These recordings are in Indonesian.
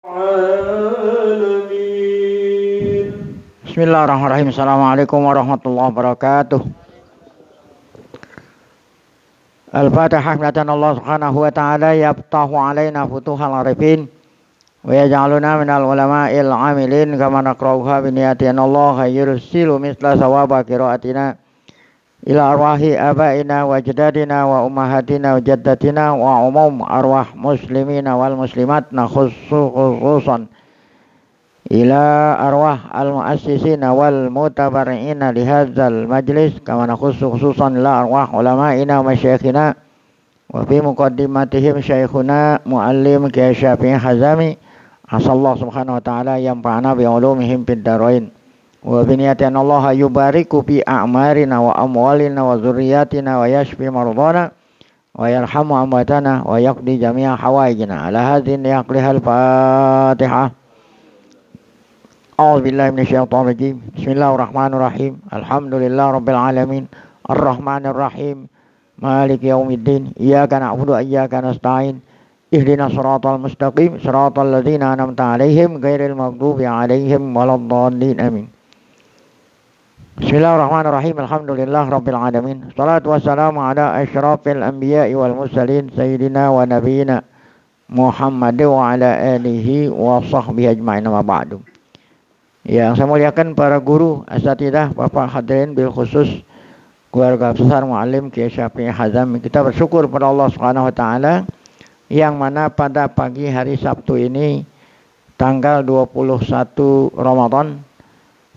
العالمين. Bismillahirrahmanirrahim. Assalamualaikum warahmatullahi wabarakatuh. Al-Fatihah. Allah subhanahu wa ta'ala yaftahu alaina futuhal arifin wa yaj'aluna minal ulama'il amilin kama naqra'uha biniyatin Allah yursilu misla sawaba qiraatina ila arwahi abaina wa jadadina wa ummahatina wa jaddatina wa umum arwah muslimina wal muslimat khususan ila arwah al-muassisina wal mutabarri'ina li hadzal majlis kama khususan ila arwah ulama'ina wa masyayikhina wa fi muqaddimatihim syekhuna muallim Kiai Syafi'i Hazami asallahu subhanahu wa ta'ala yanfa'ana bi ulumihim fid dharain wa bi niyatin Allah yubariku fi a'marina wa amwalina wa dzurriyyatina wa yashfi mardana wa yarhamu amwatana wa yaqdi jami'a hawaijina ala hadzin yaqlihal Fatihah. A'udzubillahi minasyaitonir rajim. Bismillahirrahmanirrahim. Alhamdulillahirabbil alamin. Arrahmanirrahim. Maliki yaumiddin. Iyyaka na'budu wa iyyaka nasta'in. Ihdinas siratal mustaqim. Siratal ladzina an'amta 'alaihim ghairil maghdubi 'alaihim waladdallin. Amin. Bismillahirrahmanirrahim. Alhamdulillahirabbil alamin. Shalatu wassalamu ala asyrafil anbiya'i wal mursalin sayyidina wa nabiyyina Muhammad wa ala alihi wa sahbihi ajma'in wa ba'du. Yang saya muliakan para guru, asatidzah, Bapak hadirin bil khusus keluarga besar muallim Kiai Syafi'i Hazami. Kita bersyukur pada Allah Subhanahu wa taala yang mana pada pagi hari Sabtu ini tanggal 21 Ramadan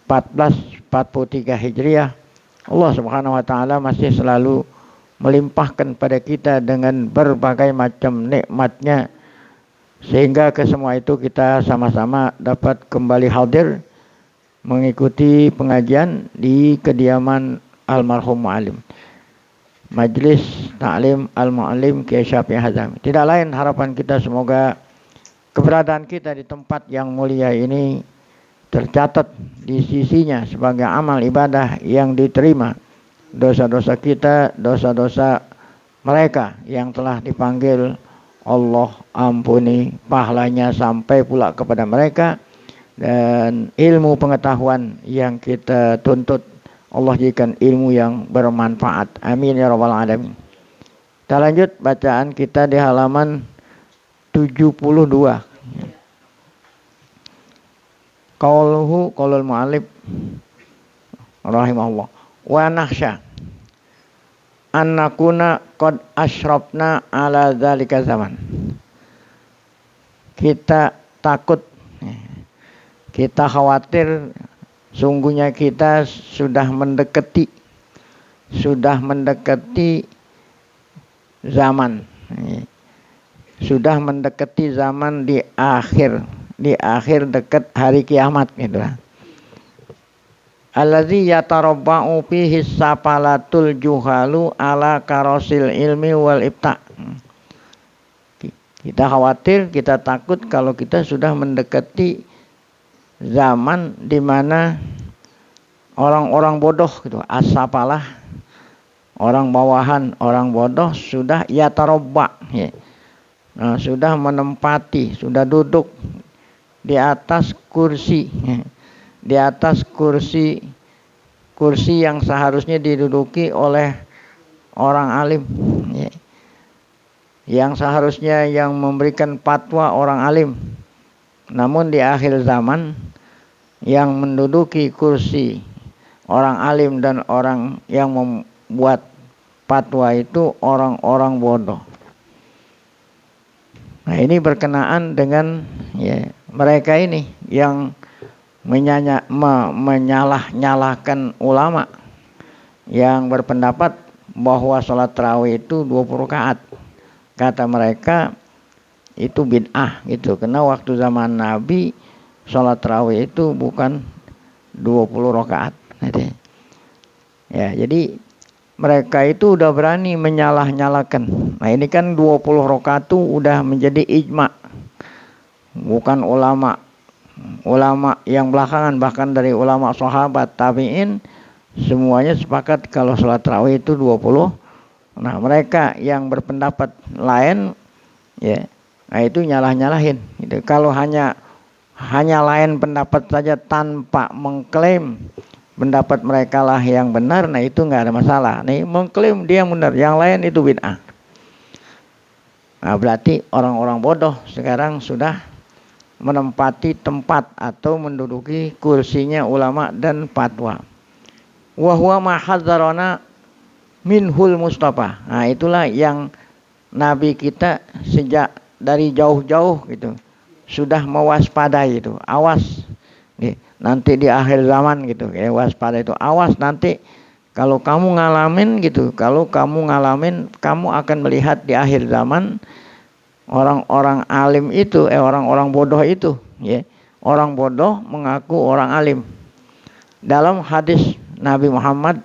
1443 Hijriah, Allah Subhanahu wa taala masih selalu melimpahkan pada kita dengan berbagai macam nikmatnya sehingga ke semua itu kita sama-sama dapat kembali hadir mengikuti pengajian di kediaman almarhum muallim Majelis Ta'lim Al-Muallim Kiai Syafi'i Hazami. Tidak lain harapan kita semoga keberadaan kita di tempat yang mulia ini tercatat di sisinya sebagai amal ibadah yang diterima. Dosa-dosa kita, dosa-dosa mereka yang telah dipanggil Allah ampuni, pahalanya sampai pula kepada mereka. Dan ilmu pengetahuan yang kita tuntut Allah jadikan ilmu yang bermanfaat. Amin ya rabbal alamin. Kita lanjut bacaan kita di halaman 72. Qaulul mu'allif rahimahullah wa nakhsha an nakuna qad asyrafna ala dzalika zaman. Kita takut, kita khawatir sungguhnya kita sudah mendekati zaman, sudah mendekati zaman di akhir dekat hari kiamat gitu lah. Allazi yatarabba'u fihi sapalatul juhalu ala karosil ilmi wal ibta. Kita khawatir, kita takut kalau kita sudah mendekati zaman di mana orang-orang bodoh gitu, as-sapalah, orang bawahan, orang bodoh sudah yatarabba, ya. Nah, sudah menempati, sudah duduk di atas kursi, ya. Di atas kursi yang seharusnya diduduki oleh orang alim, ya. Yang seharusnya yang memberikan fatwa orang alim. Namun di akhir zaman yang menduduki kursi orang alim dan orang yang membuat fatwa itu orang-orang bodoh. Nah, ini berkenaan dengan ya, mereka ini yang menyalah-nyalahkan ulama yang berpendapat bahwa sholat tarawih itu 20 rakaat. Kata mereka itu bid'ah gitu, karena waktu zaman Nabi sholat tarawih itu bukan 20 rakaat. Ya, jadi mereka itu udah berani menyalah-nyalakan. Nah, ini kan 20 rakaat itu udah menjadi ijma. Bukan ulama yang belakangan, bahkan dari ulama sahabat tabi'in semuanya sepakat kalau sholat tarawih itu 20. Nah, mereka yang berpendapat lain ya, Nah, itu nyalah-nyalahin gitu. Kalau hanya lain pendapat saja tanpa mengklaim pendapat mereka lah yang benar, nah itu nggak ada masalah. Nih mengklaim dia yang benar, yang lain itu bid'ah. Nah, berarti orang-orang bodoh sekarang sudah menempati tempat atau menduduki kursinya ulama dan fatwa. Wa huwa ma hadzarana minhul Mustafa. Nah, itulah yang Nabi kita sejak dari jauh-jauh gitu sudah mewaspadai itu. Awas nih, nanti di akhir zaman gitu. Ya, waspada itu. Awas nanti kalau kamu ngalamin gitu, kamu akan melihat di akhir zaman orang-orang alim itu, orang-orang bodoh itu, ya. Orang bodoh mengaku orang alim. Dalam hadis Nabi Muhammad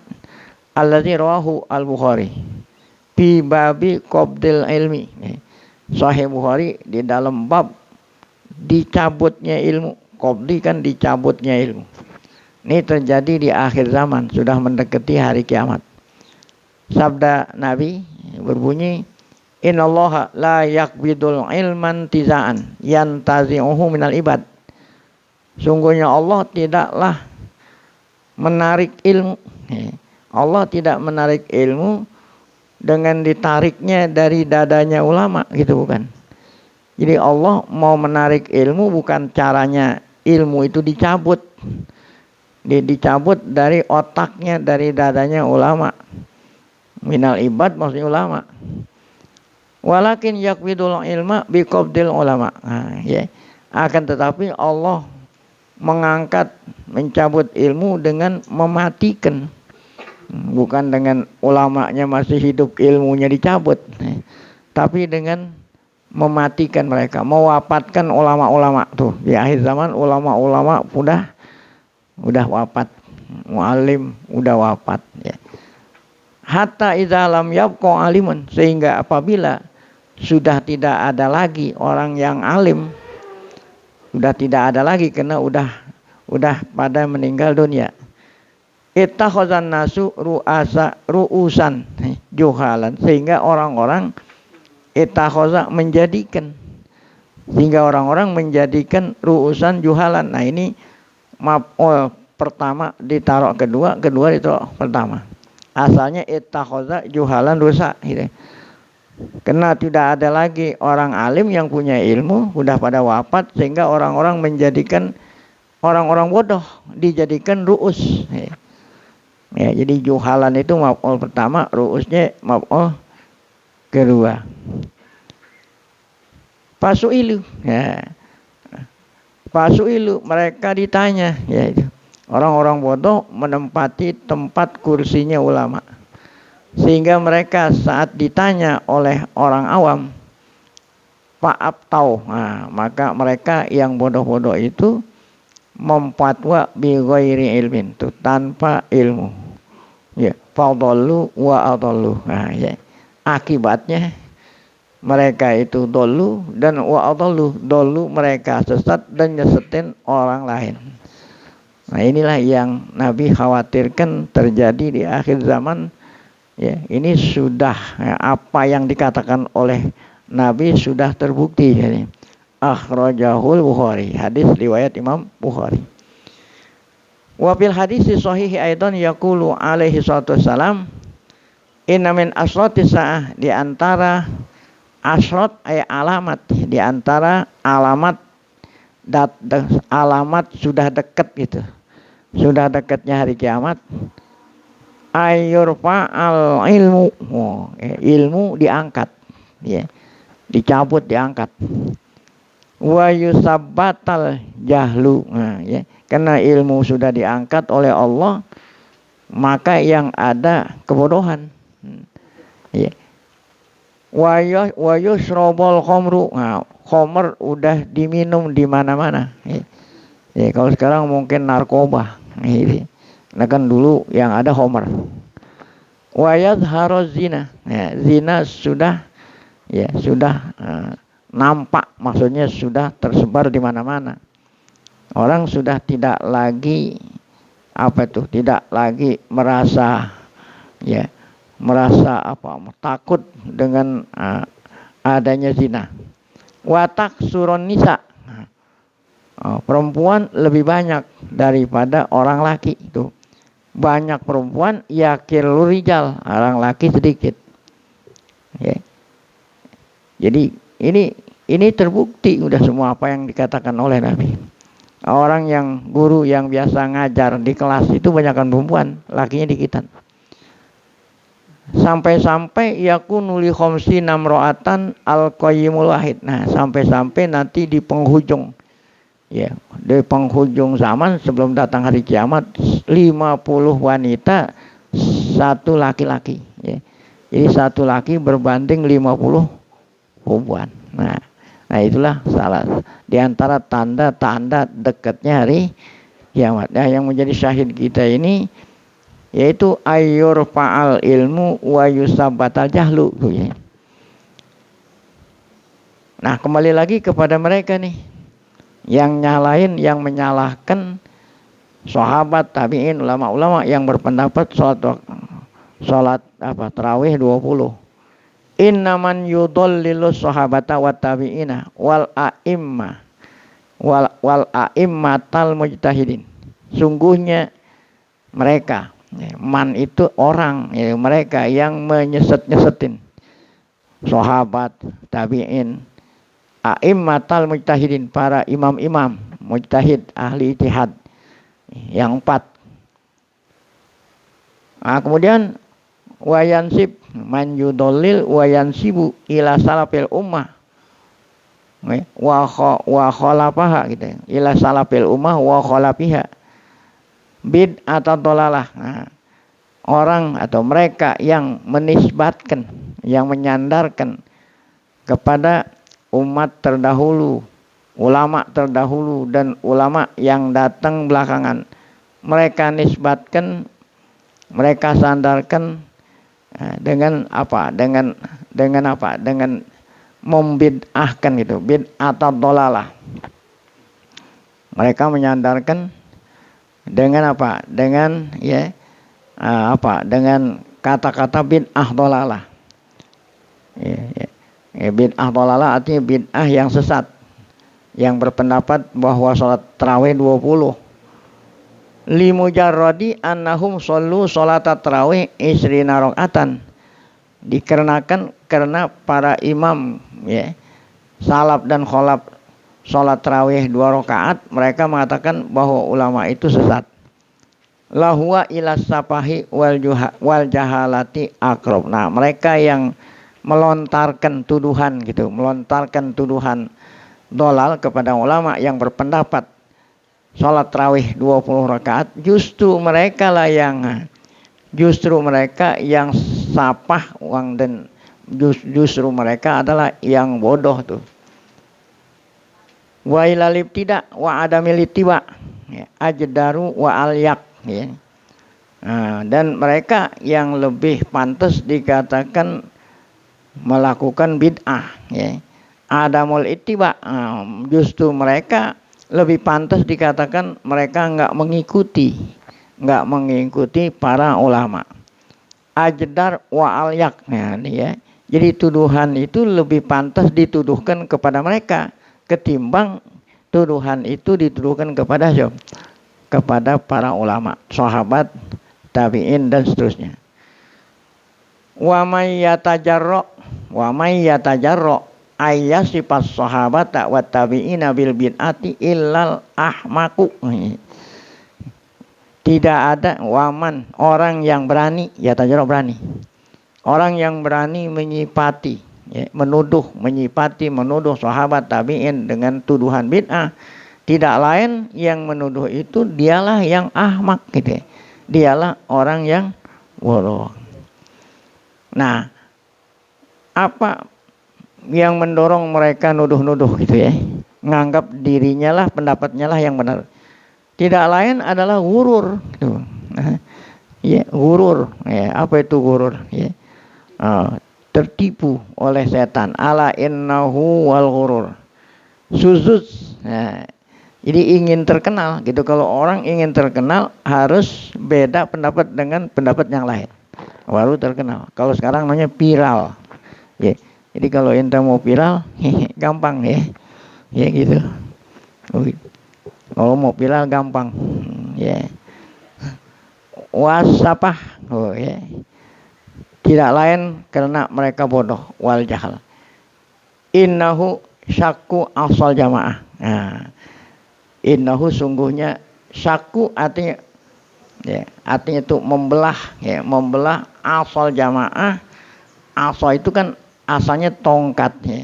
allazi rawahu al-Bukhari fi babi qabdil ilmi. Sahih Bukhari di dalam bab dicabutnya ilmu. Qabdi kan dicabutnya ilmu. Ini terjadi di akhir zaman, sudah mendekati hari kiamat. Sabda Nabi berbunyi, innallaha la yaqbidul ilman tizaan yantazi'uhu minal ibad. Sungguhnya Allah tidaklah menarik ilmu. Allah tidak menarik ilmu dengan ditariknya dari dadanya ulama, gitu bukan. Jadi Allah mau menarik ilmu bukan caranya ilmu itu dicabut. Dicabut dari otaknya, dari dadanya ulama. Minal ibad maksudnya ulama. Walakin yaqbidul ilma biqabdil ulama. Nah, ya. Akan tetapi Allah mengangkat, mencabut ilmu dengan mematikan. Bukan dengan ulamanya masih hidup ilmunya dicabut, tapi dengan mematikan mereka, mewafatkan ulama-ulama tuh. Di akhir zaman ulama-ulama udah wafat, muallim udah wafat, ya. Hatta idza lam yabqa alimun, sehingga apabila sudah tidak ada lagi orang yang alim, sudah tidak ada lagi karena udah pada meninggal dunia. Ittakhazan nasu ru'usan juhalan, sehingga orang-orang menjadikan ru'usan juhalan. Nah, ini maf'ul pertama ditaruh kedua ditaruh pertama. Asalnya ittakhaza juhalan rusak gitu. Karena tidak ada lagi orang alim yang punya ilmu, sudah pada wafat, sehingga orang-orang menjadikan orang-orang bodoh dijadikan ru'us. Ya, jadi juhalan itu maf'ul pertama, ru'usnya maf'ul kedua. Fasu'ilu, ya. Fasu'ilu, mereka ditanya, ya itu. Orang-orang bodoh menempati tempat kursinya ulama. Sehingga mereka saat ditanya oleh orang awam, fa'abtau, nah, maka mereka yang bodoh-bodoh itu memfatwa bi ghairi ilmin, itu tanpa ilmu. Ya, fadallu wa adallu. Nah, ya. Akibatnya mereka itu dolu dan wa adallu, dolu mereka sesat dan nyesetin orang lain. Nah, inilah yang Nabi khawatirkan terjadi di akhir zaman. Ya, ini sudah, ya, apa yang dikatakan oleh Nabi sudah terbukti. Ya. Akhrajahul Bukhari, hadis riwayat Imam Bukhari. Wa fil hadis sahih aidan yaqulu alaihi salatu wassalam, inna min asratis saah, di antara asrat ay alamat, di antara alamat alamat sudah dekat gitu. Sudah dekatnya hari kiamat. Ayurfa al ilmu, ilmu diangkat, ya. Dicabut, diangkat. Wa yusabbatal jahlu, nah, ya. Karena ilmu sudah diangkat oleh Allah, maka yang ada kebodohan. Ya. Wa yusrabul khamru, nah, khamr udah diminum di mana-mana. Ya. Ya, kalau sekarang mungkin narkoba. Ya. Nah, kan dulu yang ada khamr. Wa yadhharu zina, ya, zina sudah, ya, sudah nampak, maksudnya sudah tersebar di mana-mana. Orang sudah tidak lagi tidak lagi merasa, ya, merasa takut dengan adanya zina. Watak suron nisa. Perempuan lebih banyak daripada orang laki itu. Banyak perempuan yakil rijal, orang laki sedikit. Ya. Jadi ini terbukti udah semua apa yang dikatakan oleh Nabi. Orang yang guru yang biasa ngajar di kelas itu banyakkan perempuan, lakinya dikitan. Sampai-sampai yakunu li khamsi namro'atan al-qayyimul wahid. Nah, sampai-sampai nanti di penghujung, ya, di penghujung zaman sebelum datang hari kiamat, 50 wanita, satu laki-laki, ya. Jadi satu laki berbanding 50 perempuan. Nah itulah salah di antara tanda-tanda dekatnya hari kiamat. Nah, yang menjadi syahid kita ini yaitu ayyur fa'al ilmu wa yusabatal jahlu. Nah, kembali lagi kepada mereka nih yang nyalain, yang menyalahkan sahabat, tabi'in, ulama-ulama yang berpendapat salat tarawih 20. Innaman yudollilu sahabata wa tabi'ina wal a'imma wal a'immatal mujtahidin. Sungguhnya mereka, man itu orang, ya, mereka yang menyeset-nyesetin sahabat, tabi'in, a'immatal mujtahidin, para imam-imam mujtahid, ahli ijtihad yang 4. Nah, kemudian wayansib man yudolil wayansibu ila salafil ummah wa khalafaha gitu, ila salafil ummah wa khalafiha bid'atan dolalah. Nah, orang atau mereka yang menisbatkan, yang menyandarkan kepada umat terdahulu, ulama terdahulu dan ulama yang datang belakangan, mereka nisbatkan, mereka sandarkan dengan apa? Dengan apa? Dengan membid'ahkan gitu, bid'atan dolalah. Mereka menyandarkan dengan apa? Dengan dengan kata-kata bid'ah dolalah. Bid'ah dolalah artinya bid'ah yang sesat, yang berpendapat bahwa sholat tarawih 20 limujarradi annahum shollu sholata tarawih isrina rakaatan, dikarenakan karena para imam, ya, salaf dan kholaf sholat tarawih 2 rakaat, mereka mengatakan bahwa ulama itu sesat. Lahuwa ilas safahi wal jahalati akrob. Nah, mereka yang melontarkan tuduhan gitu, melontarkan tuduhan dolal kepada ulama yang berpendapat sholat tarawih 20 rakaat, justru mereka yang sapah uang, dan justru mereka adalah yang bodoh tuh. Wa ilalib tidak wa adamil ittiba, ajdaru wa alyak, ya. Nah, dan mereka yang lebih pantas dikatakan melakukan bid'ah, ya. Adamul ittiba, justru mereka lebih pantas dikatakan mereka nggak mengikuti para ulama. Ajdar wa alyak, nah, ini ya. Jadi tuduhan itu lebih pantas dituduhkan kepada mereka ketimbang tuduhan itu dituduhkan kepada para ulama, sahabat, tabi'in dan seterusnya. Wa may yatajarra ayyasifas sahabata wa tabi'ina bil bid'ati illal ahmaku. Tidak ada waman, orang yang berani, yatajarra berani. Orang yang berani menyifati, ya, menuduh sahabat, tabi'in dengan tuduhan bid'ah, tidak lain yang menuduh itu dialah yang ahmak gitu, ya. Dialah orang yang bodoh. Nah, apa yang mendorong mereka nuduh-nuduh gitu, ya, nganggap dirinya lah, pendapatnya lah yang benar? Tidak lain adalah gurur gitu. Ya, gurur, ya, apa itu gurur, ya? Tertipu oleh setan. Ala innahu wal ghurur suzuz. Nah, jadi ingin terkenal gitu. Kalau orang ingin terkenal harus beda pendapat dengan pendapat yang lain, baru terkenal. Kalau sekarang namanya viral, ya. Jadi kalau ente mau viral, gampang ya. Ya gitu. Kalau mau viral gampang. Ya. Wasapah. Oh ya. Tidak lain karena mereka bodoh wal jahal. Innahu syakku asal jamaah. Nah, innahu sungguhnya syakku artinya ya, artinya itu membelah ya, membelah asal jamaah. Asal itu kan asalnya tongkat ya.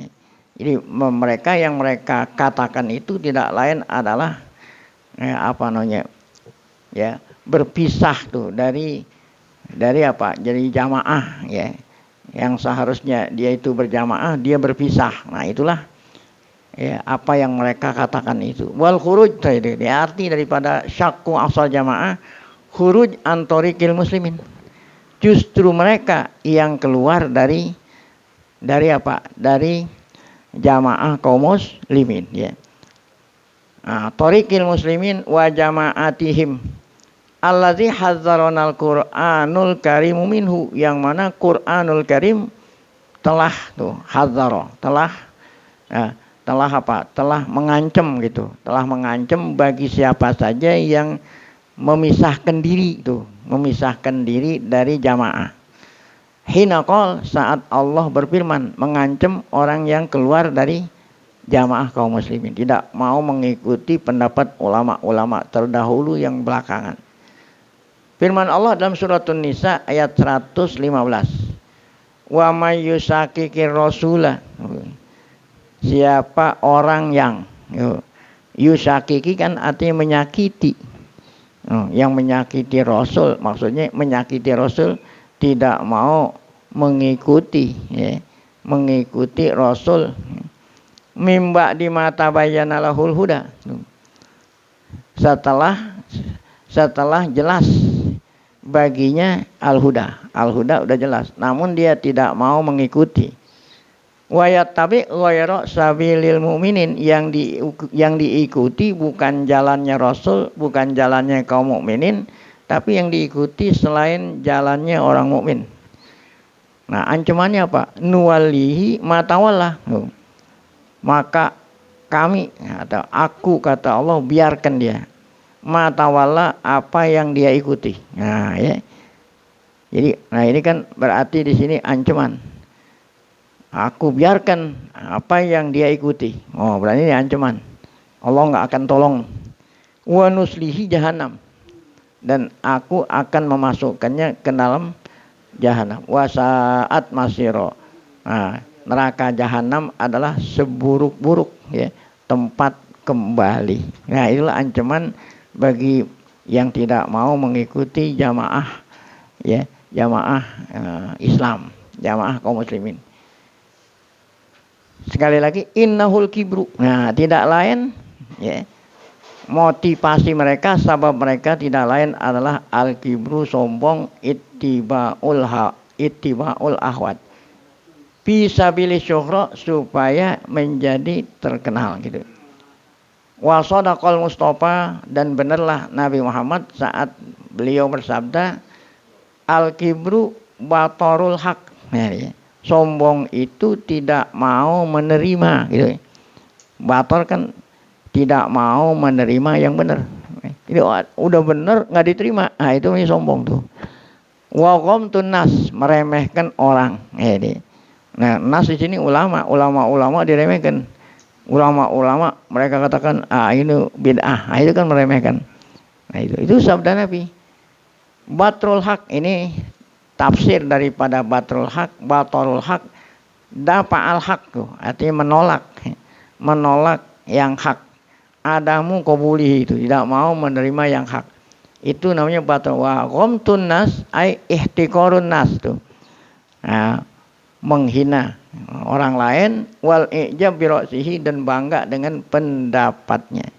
Jadi mereka yang mereka katakan itu tidak lain adalah apa namanya ya, berpisah tuh dari apa? Jadi jamaah ya. Yang seharusnya dia itu berjamaah, dia berpisah. Nah, itulah ya apa yang mereka katakan itu. Wal khuruj itu arti daripada syakku asal jamaah, khuruj antorikil muslimin. Justru mereka yang keluar dari apa? Dari jamaah kaum muslimin ya. Nah, torikil muslimin wa jama'atihim allazi hadzaronal Qur'anul Karim minhu, yang mana Qur'anul Karim telah tuh hadzaro, telah apa? Telah mengancam gitu, telah mengancam bagi siapa saja yang memisahkan diri tuh, memisahkan diri dari jamaah. Hina qol, saat Allah berfirman mengancam orang yang keluar dari jamaah kaum muslimin, tidak mau mengikuti pendapat ulama-ulama terdahulu yang belakangan. Firman Allah dalam surat An-Nisa ayat 115. Wa may yusakikir rasula. Siapa orang yang yusakiki kan artinya menyakiti. Yang menyakiti Rasul, maksudnya menyakiti Rasul, tidak mau mengikuti ya, mengikuti Rasul. Mimba di mata bayana lahul huda. Setelah jelas baginya al-huda. Al-huda udah jelas, namun dia tidak mau mengikuti. Wayat tabi ghayra sabilil mu'minin, yang diikuti bukan jalannya Rasul, bukan jalannya kaum mukminin, tapi yang diikuti selain jalannya orang mukmin. Nah, ancamannya apa? Nuwalihi matawallah. Maka kami atau aku, kata Allah, biarkan dia matawalla, apa yang dia ikuti. Nah ya, jadi ini kan berarti di sini ancaman. Aku biarkan apa yang dia ikuti. Oh, berarti ini ancaman. Allah nggak akan tolong. Wa nuslihi jahannam, dan aku akan memasukkannya ke dalam jahannam. Wa sa'at masiro. Nah, neraka jahannam adalah seburuk-buruk ya tempat kembali. Nah, itulah ancaman bagi yang tidak mau mengikuti jamaah ya, jamaah Islam, jamaah kaum muslimin. Sekali lagi, innahul kibru. Nah, tidak lain ya, motivasi mereka, sabab mereka tidak lain adalah al kibru, sombong, ittiba'ul ahwat. Fisabilis syuhra, supaya menjadi terkenal gitu. Wa shadaqal Mustafa, dan benarlah Nabi Muhammad saat beliau bersabda, al kibru batarul haq. Ya, sombong itu tidak mau menerima gitu. Bator kan tidak mau menerima yang benar. Jadi udah benar nggak diterima. Nah, itu sombong tuh. Wa ghamtun nas, meremehkan orang. Nah, nas di sini ulama diremehkan. Ulama mereka katakan ini bid'ah. Nah, itu kan meremehkan. Nah, itu sabda Nabi. Batrul haq, ini tafsir daripada batrul haq, batrul haq, dafa'al haq tuh, artinya menolak yang hak. Adamu qabulihi, itu tidak mau menerima yang hak. Itu namanya batrul. Wa ghamtun nas ai ihtiqarun nas tuh. Nah, menghina orang lain, wal ijab bi ra'sihi, dan bangga dengan pendapatnya.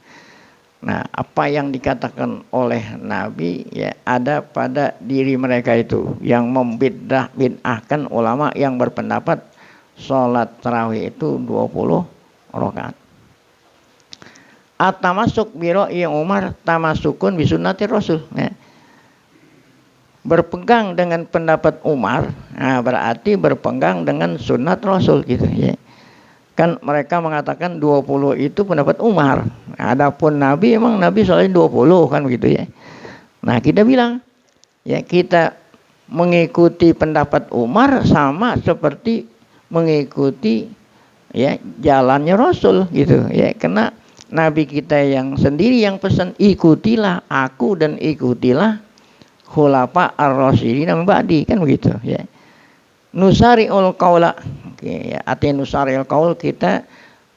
Nah, apa yang dikatakan oleh Nabi ya ada pada diri mereka itu, yang bid'ahkan ulama yang berpendapat sholat tarawih itu 20 rakaat. At-tamasuk bi ra'yi Umar tamasukun bi sunnati Rasul. Ya. berpegang dengan pendapat Umar, nah berarti berpegang dengan sunnat Rasul gitu ya. Kan mereka mengatakan 20 itu pendapat Umar. Adapun Nabi, emang Nabi soalnya 20 kan begitu ya. Nah kita bilang ya, kita mengikuti pendapat Umar sama seperti mengikuti ya jalannya Rasul gitu ya. Karena Nabi kita yang sendiri yang pesan, ikutilah aku dan ikutilah khulafa ar-rasyidin min ba'di, kan begitu ya. Nusari'ul qaula, oke ya, artinya nusari'ul qaul, kita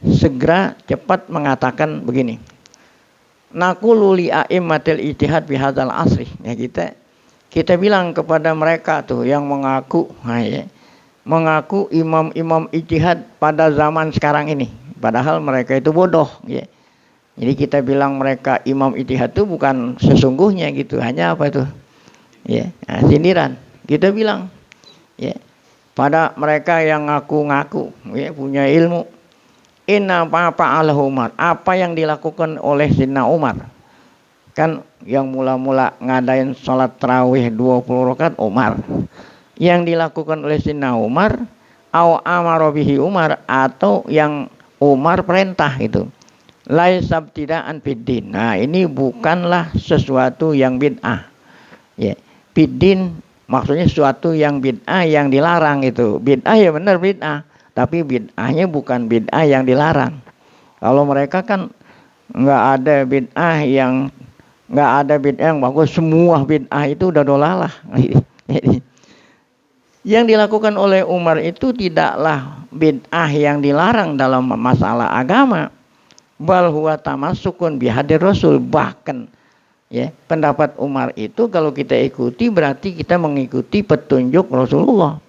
segera cepat mengatakan begini. Naqulu li a'immatil ijtihad fi hadzal asri, ya kita bilang kepada mereka tuh yang mengaku ya, mengaku imam-imam ijtihad pada zaman sekarang ini, padahal mereka itu bodoh ya. Jadi kita bilang mereka imam ijtihad itu bukan sesungguhnya gitu, hanya apa itu ya, nah, sindiran. Kita bilang ya pada mereka yang ngaku-ngaku ya punya ilmu, inna fa'ala Umar, apa yang dilakukan oleh Sayyidina Umar. Kan yang mula-mula ngadain sholat tarawih 20 rakaat Umar. Yang dilakukan oleh Sayyidina Umar, au amara bihi Umar, atau yang Umar perintah itu. Laisab tidaan fiddin. Nah, ini bukanlah sesuatu yang bid'ah. Ya, fiddin maksudnya sesuatu yang bid'ah yang dilarang itu. Bid'ah ya benar bid'ah, tapi bid'ahnya bukan bid'ah yang dilarang. Kalau mereka kan nggak ada bid'ah yang bagus, semua bid'ah itu udah dolalah. Yang dilakukan oleh Umar itu tidaklah bid'ah yang dilarang dalam masalah agama. Bal huwa tamassukun bihadir Rasul, bahkan ya pendapat Umar itu kalau kita ikuti berarti kita mengikuti petunjuk Rasulullah.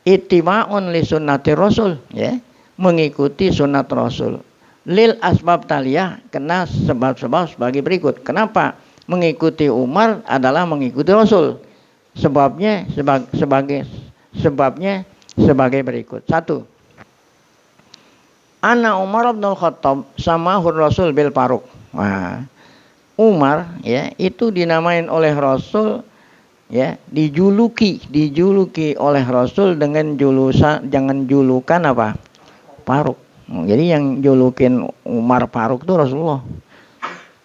Ittima'un li sunnati Rasul, ya, mengikuti sunat Rasul. Lil asbab taliyah, kena sebab-sebab sebagai berikut. Kenapa mengikuti Umar adalah mengikuti Rasul? Sebabnya sebagai berikut. 1. Anna Umar bin Khattab samahur Rasul bil Faruq. Nah, Umar ya itu dinamain oleh Rasul ya, dijuluki oleh Rasul dengan julukan apa? Faruq. Jadi yang julukin Umar Faruq itu Rasulullah.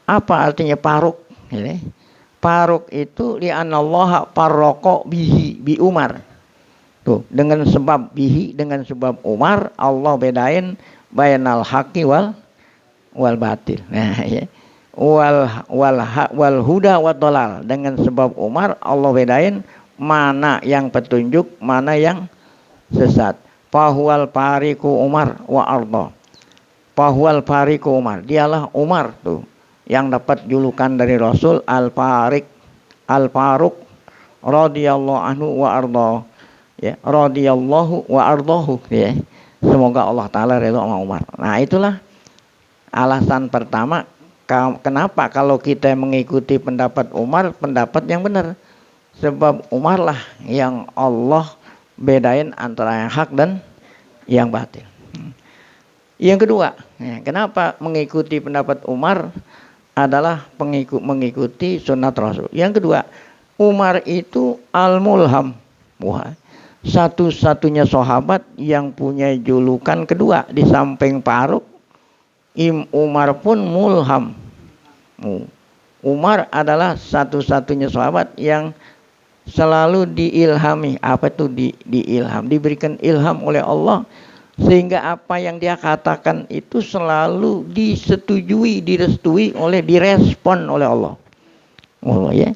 Apa artinya Faruq? Ya, Faruq itu li'anallaha farraqa bihi bi Umar. Tuh, dengan sebab bihi, dengan sebab Umar, Allah bedain bainal haqqi wal batil. Nah, ya. Wal huda wad dhalal. Dengan sebab Umar Allah bedain mana yang petunjuk, mana yang sesat. Fahuwal fariqu Umar wa arda. Fahuwal fariqu Umar. Dialah Umar tuh yang dapat julukan dari Rasul Al-Fariq, Al-Faruq radhiyallahu anhu wa arda. Ya, radhiyallahu wa ardahu ya. Semoga Allah taala ridha sama Umar. Nah, itulah alasan pertama kenapa kalau kita mengikuti pendapat Umar, pendapat yang benar. Sebab Umar lah yang Allah bedain antara yang hak dan yang batil. Yang kedua, ya, kenapa mengikuti pendapat Umar adalah mengikuti sunnat Rasul. Yang kedua, Umar itu al-mulham. Wah, satu-satunya sahabat yang punya julukan kedua di samping Faruq. Umar pun mulham. Umar adalah satu-satunya sahabat yang selalu diilhami. Apa itu diilham? Diberikan ilham oleh Allah, sehingga apa yang dia katakan itu selalu disetujui, direstui direspon oleh Allah. Oh ya.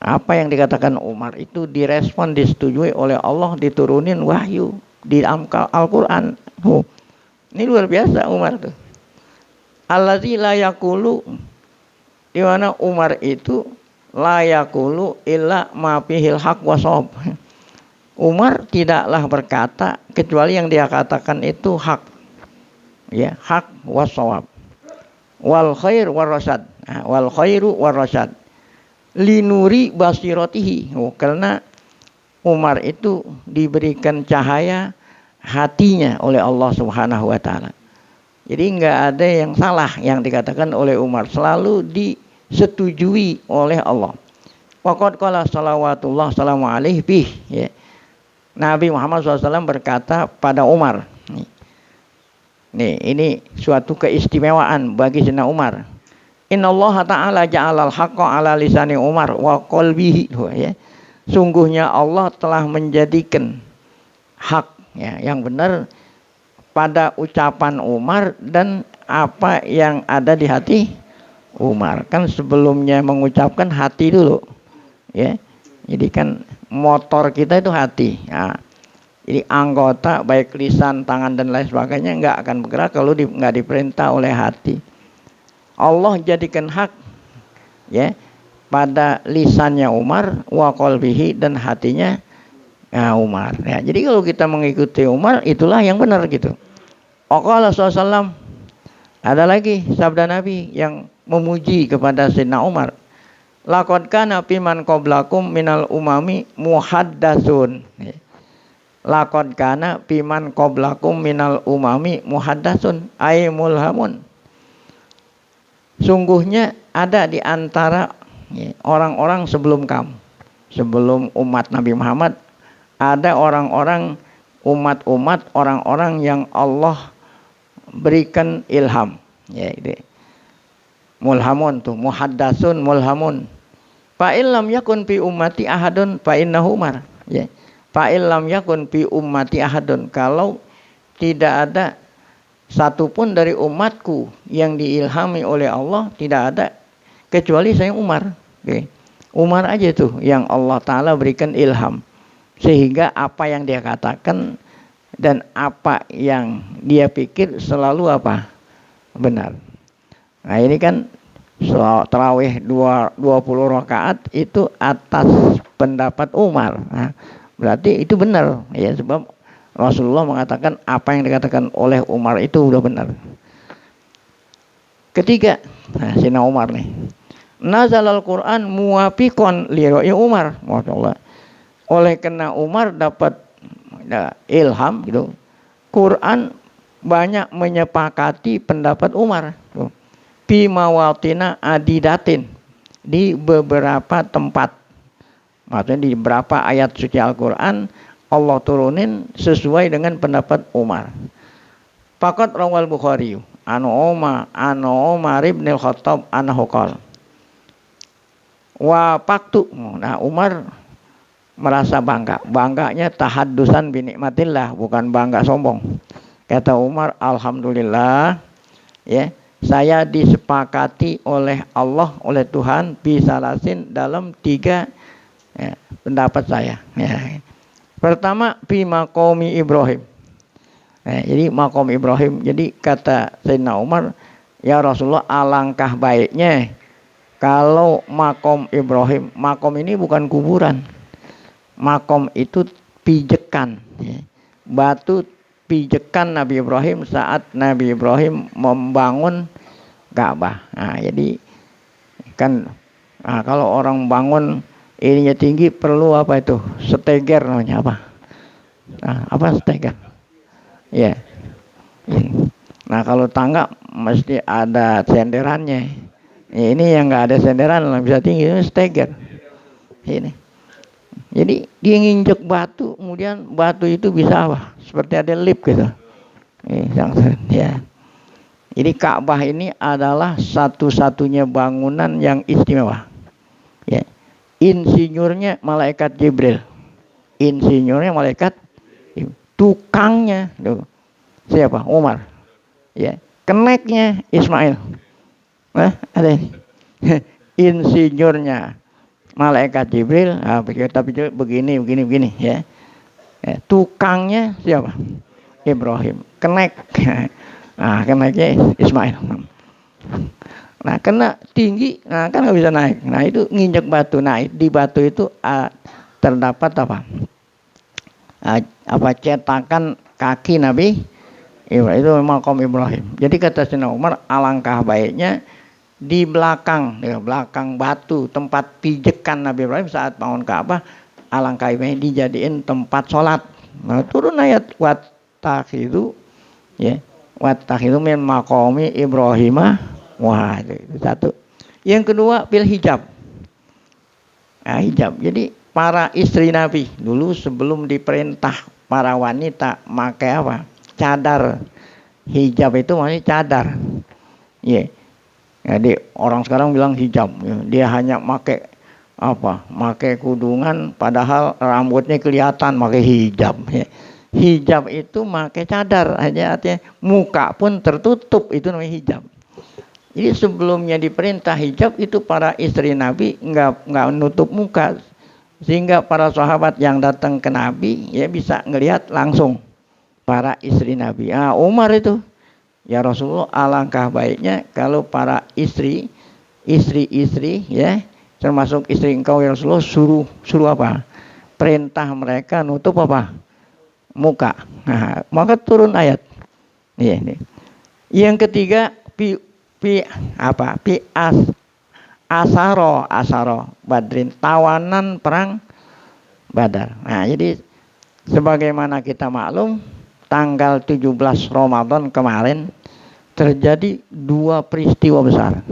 Apa yang dikatakan Umar itu direspon, disetujui oleh Allah, diturunin wahyu di Al-Quran. Ini luar biasa Umar tuh. Allazi la yaqulu, di mana Umar itu la yaqulu illa ma fihil haq wa shawab. Umar tidaklah berkata kecuali yang dia katakan itu hak. Ya, hak wa shawab. Wal khair war rasyad. Wal khairu war rasyad. Linuri basiratihi. Karena Umar itu diberikan cahaya hatinya oleh Allah Subhanahu wa taala. Jadi enggak ada yang salah yang dikatakan oleh Umar, selalu disetujui oleh Allah. Waqad qala salawatullah salamu alaihi bih, ya. Nabi Muhammad SAW berkata pada Umar. Nih, ini suatu keistimewaan bagi Sayyidina Umar. Innallaha ta'ala ja'alal haqqa ala lisani Umar wa qalbihi, ya. Sungguhnya Allah telah menjadikan hak, ya, yang benar pada ucapan Umar dan apa yang ada di hati Umar. Kan sebelumnya mengucapkan hati dulu, ya. Jadi kan motor kita itu hati. Nah, jadi anggota baik lisan, tangan dan lain sebagainya nggak akan bergerak kalau nggak diperintah oleh hati. Allah jadikan hak, ya, pada lisannya Umar, wa qalbihi, dan hatinya Umar. Ya, jadi kalau kita mengikuti Umar, itulah yang benar gitu. Qala sallallahu, ada lagi sabda Nabi yang memuji kepada Sayyidina Umar. Laqad kana fiman qablakum minal umami muhaddatsun. Laqad kana fiman qablakum minal umami muhaddatsun ay mulhamun. Sungguhnya ada di antara, ya, orang-orang sebelum kamu, sebelum umat Nabi Muhammad, ada orang-orang, umat-umat, orang-orang yang Allah berikan ilham, ya, itu mulhamun tuh, muhaddatsun, mulhamun. Fa illam yakun fi ummati ahadun fa innahu Umar, ya. Fa illam yakun fi ummati ahadun, kalau tidak ada satupun dari umatku yang diilhami oleh Allah, tidak ada kecuali saya Umar, okay. Umar aja tuh yang Allah Ta'ala berikan ilham, sehingga apa yang dia katakan dan apa yang dia pikir selalu apa? Benar. Nah, ini kan tarawih 20 rakaat itu atas pendapat Umar. Nah, berarti itu benar, ya, sebab Rasulullah mengatakan apa yang dikatakan oleh Umar itu udah benar. Ketiga, Sayyidina Umar nih. Nazalal Quran muwafiqan li ra'i Umar. Masyaallah. Oleh karena Umar dapat ilham gitu, Quran banyak menyepakati pendapat Umar. Fi mawatina adidatin, di beberapa tempat. Maksudnya di beberapa ayat suci Al-Quran Allah turunin sesuai dengan pendapat Umar. Faqat rawal Bukhari anu Umar ibn al-Khattab anahu qala wa paktu. Nah, Umar merasa bangganya tahaddusan bi nikmatillah, bukan bangga sombong. Kata Umar, alhamdulillah, ya, saya disepakati oleh Allah, oleh Tuhan, bisalasin, dalam 3, ya, pendapat saya, ya. Pertama, fi maqami Ibrahim. Nah, jadi maqam Ibrahim. Jadi kata Sayyidina Umar, ya Rasulullah, alangkah baiknya kalau maqam Ibrahim. Maqam ini bukan kuburan. Maqam itu pijekan, ya. Batu pijekan Nabi Ibrahim saat Nabi Ibrahim membangun Ka'bah. Nah, jadi kan, kalau orang bangun ininya tinggi perlu apa itu? Steger namanya apa? Apa steger? Ya. Nah, kalau tangga mesti ada senderannya. Ya, ini yang nggak ada senderan bisa tinggi, itu steger. Ini. Jadi dia nginjek batu, kemudian batu itu bisa apa? Seperti ada lip gitu. Ya. Jadi Ka'bah ini adalah satu-satunya bangunan yang istimewa. Ya. Insinyurnya malaikat Jibril. Insinyurnya malaikat, tukangnya siapa? Umar. Ya. Keneknya Ismail. Nah, ada ini. Insinyurnya malaikat Jibril, tapi begini, ya. Tukangnya siapa? Ibrahim. Kenek. Nah, keneknya Ismail. Nah, kena tinggi, nah kan nggak bisa naik. Nah, itu nginjek batu. Nah, di batu itu terdapat apa? Cetakan kaki Nabi Ibrahim. Itu maqam Ibrahim. Jadi kata Sayyidina Umar, alangkah baiknya di belakang batu tempat pijekan Nabi Ibrahim saat bangun Ka'bah, alangkah baiknya dijadiin tempat sholat. Nah, turun ayat wattakhidhu, ya, wattakhidhu min maqami Ibrahim. Wah, itu satu. Yang kedua, bil hijab. Nah, hijab. Jadi para istri Nabi dulu sebelum diperintah para wanita pakai apa? Cadar. Hijab itu maksudnya cadar. Iya. Yeah. Jadi orang sekarang bilang hijab, dia hanya pakai apa? Pakai kudungan, padahal rambutnya kelihatan pakai hijab. Ya. Hijab itu pakai cadar, hanya artinya muka pun tertutup, itu namanya hijab. Jadi sebelumnya diperintah hijab itu para istri Nabi nggak nutup muka, sehingga para sahabat yang datang ke Nabi ya bisa ngelihat langsung para istri Nabi. Ah, Umar itu. Ya Rasulullah, alangkah baiknya kalau para istri ya, termasuk istri engkau ya Rasulullah, suruh apa? Perintah mereka nutup apa? Muka. Nah, maka turun ayat. Ini. Yang ketiga asaro Badrin, tawanan perang Badar. Nah, jadi sebagaimana kita maklum, tanggal 17 Ramadan kemarin terjadi dua peristiwa besar.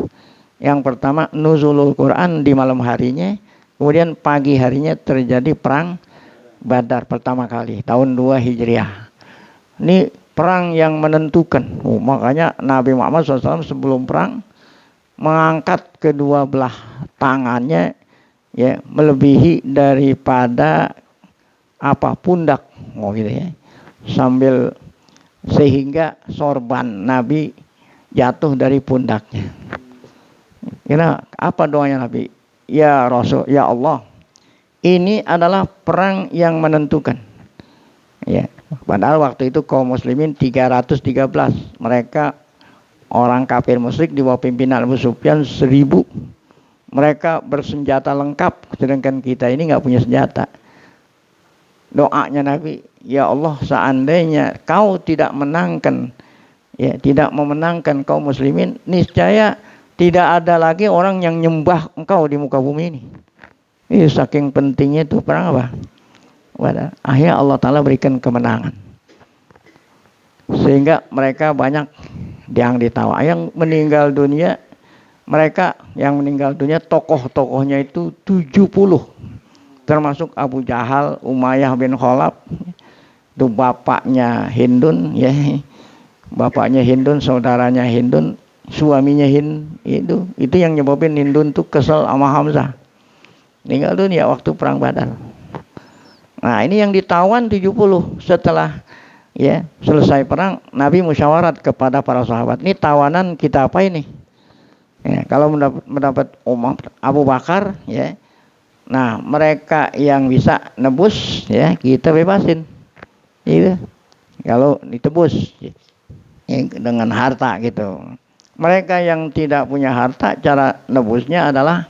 Yang pertama nuzulul Quran di malam harinya, kemudian pagi harinya terjadi perang Badar pertama kali tahun 2 Hijriah. Ini perang yang menentukan. Makanya Nabi Muhammad SAW sebelum perang mengangkat kedua belah tangannya ya melebihi daripada apa pundak, gitu ya. Sambil sehingga sorban Nabi jatuh dari pundaknya. Kira apa doanya Nabi? Ya Rasul, ya Allah, ini adalah perang yang menentukan. Ya, padahal waktu itu kaum muslimin 313. Mereka orang kafir musyrik di bawah pimpinan Abu Sufyan 1000. Mereka bersenjata lengkap, sedangkan kita ini nggak punya senjata. Doanya Nabi, ya Allah, seandainya kau tidak menangkan, ya tidak memenangkan kaum muslimin, niscaya tidak ada lagi orang yang nyembah engkau di muka bumi ini. Ini saking pentingnya itu perang apa? Akhirnya Allah Ta'ala berikan kemenangan. Sehingga mereka banyak yang ditawa. Yang meninggal dunia, mereka yang meninggal dunia tokoh-tokohnya itu 70. Termasuk Abu Jahal, Umayyah bin Khalaf, itu bapaknya Hindun, ya, bapaknya Hindun, saudaranya Hindun, suaminya itu yang nyebabin Hindun tuh kesel sama Hamzah. Meninggal dunia waktu perang Badar. Nah, ini yang ditawan 70. Setelah ya selesai perang, Nabi musyawarat kepada para sahabat, ini tawanan kita apa ini? Ya, kalau mendapat Umar, Abu Bakar, ya. Nah, mereka yang bisa nebus ya kita bebasin. Gitu. Kalau ditebus ya, dengan harta gitu. Mereka yang tidak punya harta, cara nebusnya adalah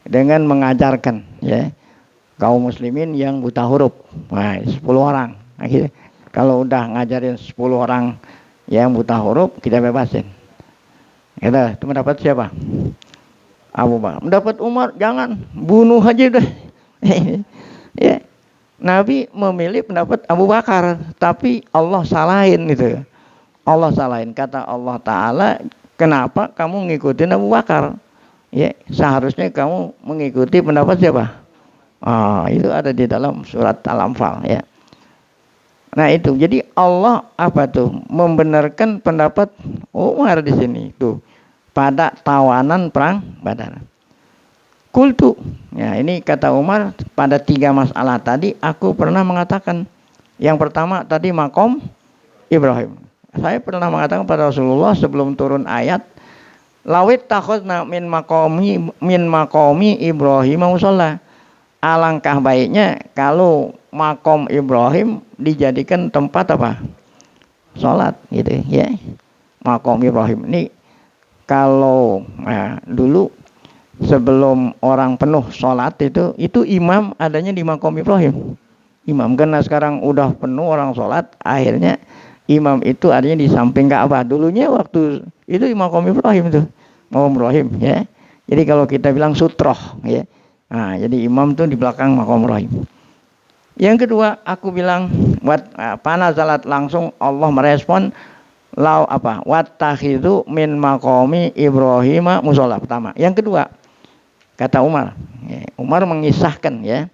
dengan mengajarkan ya kaum muslimin yang buta huruf. Nah, 10 orang. Nah, gitu. Kalau udah ngajarin 10 orang yang buta huruf, kita bebasin. Gitu. Itu mendapat siapa? Abu Bakar. Mendapat Umar, jangan, bunuh aja udah. Ya. Nabi memilih pendapat Abu Bakar, tapi Allah salahin gitu. Allah salahin, kata Allah Ta'ala, kenapa kamu ngikutin Abu Bakar? Ya, seharusnya kamu mengikuti pendapat siapa? Itu ada di dalam surat Al-Anfal ya. Nah itu, jadi Allah apa tuh? Membenarkan pendapat Umar di sini tuh. Pada tawanan perang Badar. Kultu. Ya, ini kata Umar pada 3 masalah tadi aku pernah mengatakan. Yang pertama tadi makom Ibrahim. Saya pernah mengatakan pada Rasulullah sebelum turun ayat, lawit takhudna min makomi Ibrahim musalla. Alangkah baiknya kalau makom Ibrahim dijadikan tempat apa? Salat gitu ya. Makom Ibrahim ini kalau dulu sebelum orang penuh sholat itu imam adanya di makom Ibrahim. Imam karena sekarang udah penuh orang sholat, akhirnya imam itu adanya di samping Ka'bah. Dulunya waktu itu di makom Ibrahim tuh, makom Ibrahim ya. Jadi kalau kita bilang sutroh ya. Nah, jadi imam tuh di belakang makom Ibrahim. Yang kedua, aku bilang panazalat langsung Allah merespon wattakhidhu min maqami Ibrahim musholla pertama. Yang kedua, Kata Umar. Umar mengisahkan ya.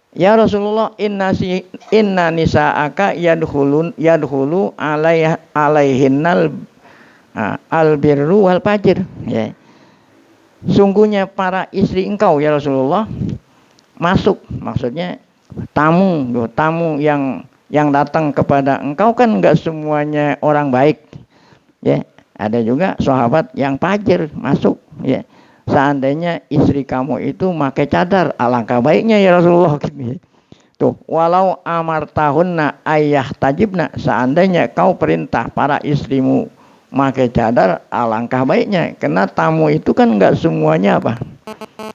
Ya Rasulullah, inna nisa'aka yadkhulu alaihinnal albirru wal fajir. Ya. Sungguhnya para istri engkau ya Rasulullah masuk, maksudnya tamu yang datang kepada engkau kan enggak semuanya orang baik. Ya, ada juga sahabat yang fajir masuk, ya. Seandainya istri kamu itu pakai cadar, alangkah baiknya ya Rasulullah. Tuh, walau amartahunna ayah tajibna, seandainya kau perintah para istrimu pakai cadar, alangkah baiknya. Karena tamu itu kan enggak semuanya apa?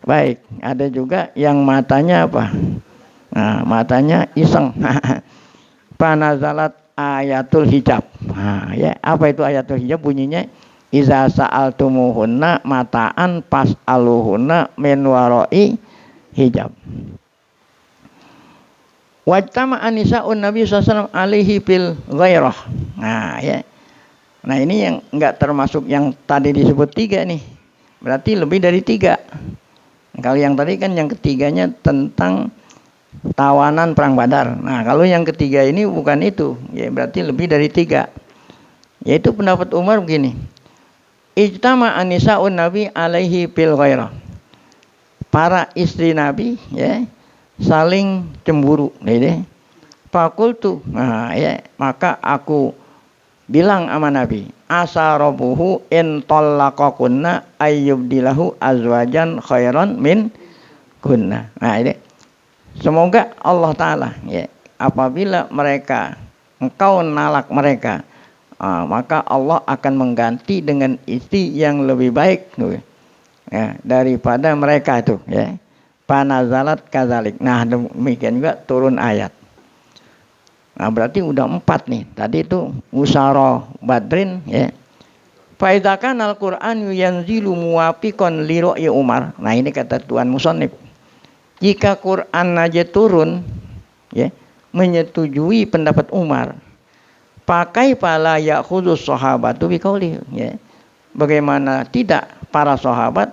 Baik, ada juga yang matanya apa? Nah, matanya iseng. Panazalat ayatul hijab. Nah, ya, apa itu ayatul hijab? Bunyinya iza sa'altumuhunna mata'an pas'aluhunna min wara'i hijab. Wajtama anisa'un Nabi SAW alaihi bil ghairah. Nah, ya. Nah, ini yang enggak termasuk yang tadi disebut 3 nih. Berarti lebih dari 3. Kalau yang tadi kan yang ketiganya tentang tawanan perang Badar. Nah, kalau yang ketiga ini bukan itu, ya berarti lebih dari 3. Yaitu pendapat Umar begini. Ijtama anisa'un Nabi alaihi bil ghairah. Para istri Nabi ya saling cemburu, ya. Fakultu. Nah, ya, maka aku bilang sama Nabi, asa rabbuhu in tallaqakunna ayyubdilahu azwajan khairan min kunna. Nah, ini semoga Allah Ta'ala ya, apabila engkau nalak mereka, maka Allah akan mengganti dengan istri yang lebih baik ya, daripada mereka itu ya. Panazalat kadzalik. Nah, demikian juga turun ayat. Nah, berarti udah 4 nih. Tadi itu usara badrin ya. Faidakan Al-Quran yanzilu muwafiqan li ra'yi Umar. Nah, ini kata Tuan Musannif. Jika Quran aja turun ya, menyetujui pendapat Umar, pakai pala ya'khudus sahabatu biqauli ya. Bagaimana tidak para sahabat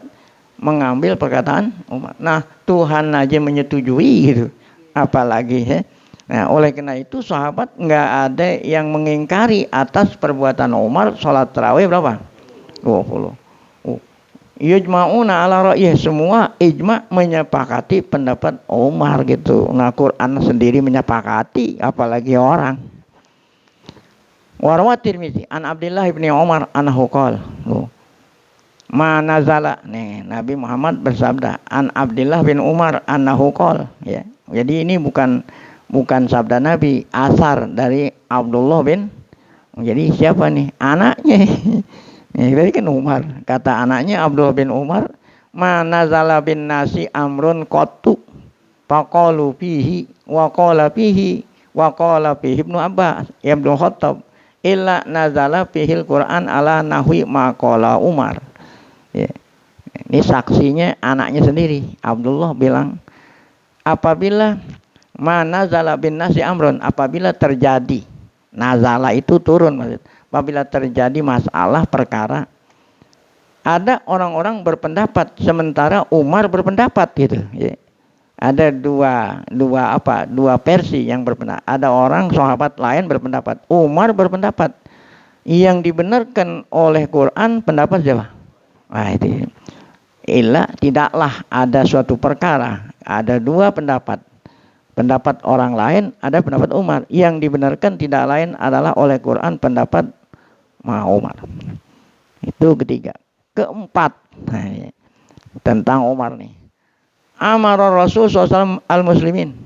mengambil perkataan Umar. Nah, Tuhan aja menyetujui gitu. Apalagi ya. Nah, oleh karena itu sahabat nggak ada yang mengingkari atas perbuatan Umar sholat tarawih berapa? 20. Yujma'una ala ra'yih, semua ijma menyepakati pendapat Umar gitu. Nah, Quran sendiri menyepakati, apalagi orang. Warwa Tirmizi an Abdullah ibni Umar anhu qala. Ma nazala, nih Nabi Muhammad bersabda, an Abdullah bin Umar annahu qala, ya. Jadi ini bukan sabda Nabi, asar dari Abdullah bin. Jadi siapa nih? Anaknya. Jadi kan Umar. Kata anaknya Abdullah bin Umar, ma nazala bin nasi amrun qattu faqalu fihi wa qala fihi Ibnu Abbas Ibnu Khattab illa nazala fihil Quran ala nahwi ma qala Umar. Ya. Ini saksinya anaknya sendiri. Abdullah bilang, apabila nazala bin nasi amrun, apabila terjadi, nazala itu turun maksud. Apabila terjadi masalah perkara, ada orang-orang berpendapat sementara Umar berpendapat gitu, ya. Ada dua versi yang berpendapat. Ada orang sahabat lain berpendapat, Umar berpendapat. Yang dibenarkan oleh Quran pendapat siapa? Nah, itu. Tidaklah ada suatu perkara, ada 2 pendapat. Pendapat orang lain, ada pendapat Umar. Yang dibenarkan tidak lain adalah oleh Quran pendapat Umar. Itu ketiga. Keempat, nah, ya, tentang Umar nih. Amara Rasul SAW al-muslimin.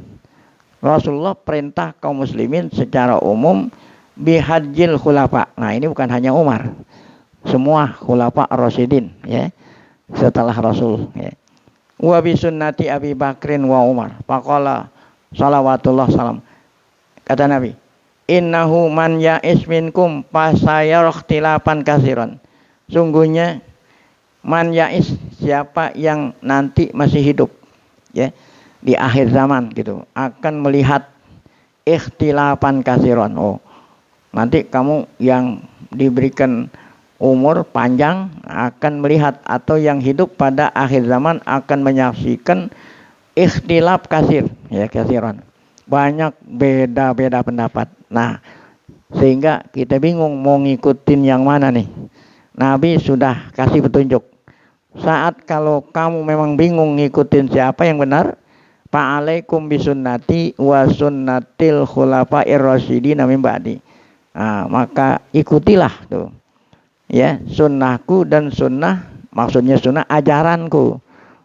Rasulullah perintah kaum muslimin secara umum bihajjil khulafa. Nah, ini bukan hanya Umar. Semua khulafa ar-rasyidin ya, setelah Rasul ya. Wa bi sunnati Abi Bakrin wa Umar. Faqala salawatullah salam. Kata Nabi, innahu man ya'is minkum fasayara ikhtilafan katsiran. Sungguhnya man ya'is, siapa yang nanti masih hidup ya di akhir zaman gitu, akan melihat ikhtilafan katsiran. Oh, nanti kamu yang diberikan umur panjang akan melihat, atau yang hidup pada akhir zaman akan menyaksikan ikhtilaf kasir, ya kasiran. Banyak beda-beda pendapat. Nah, sehingga kita bingung mau ngikutin yang mana nih. Nabi sudah kasih petunjuk. Saat kalau kamu memang bingung ngikutin siapa yang benar, fa'alaikum bisunnati wa sunnatil khulafa'ir rasyidin min ba'di. Nah, maka ikutilah tuh. Ya, sunnahku dan sunnah, maksudnya sunnah ajaranku.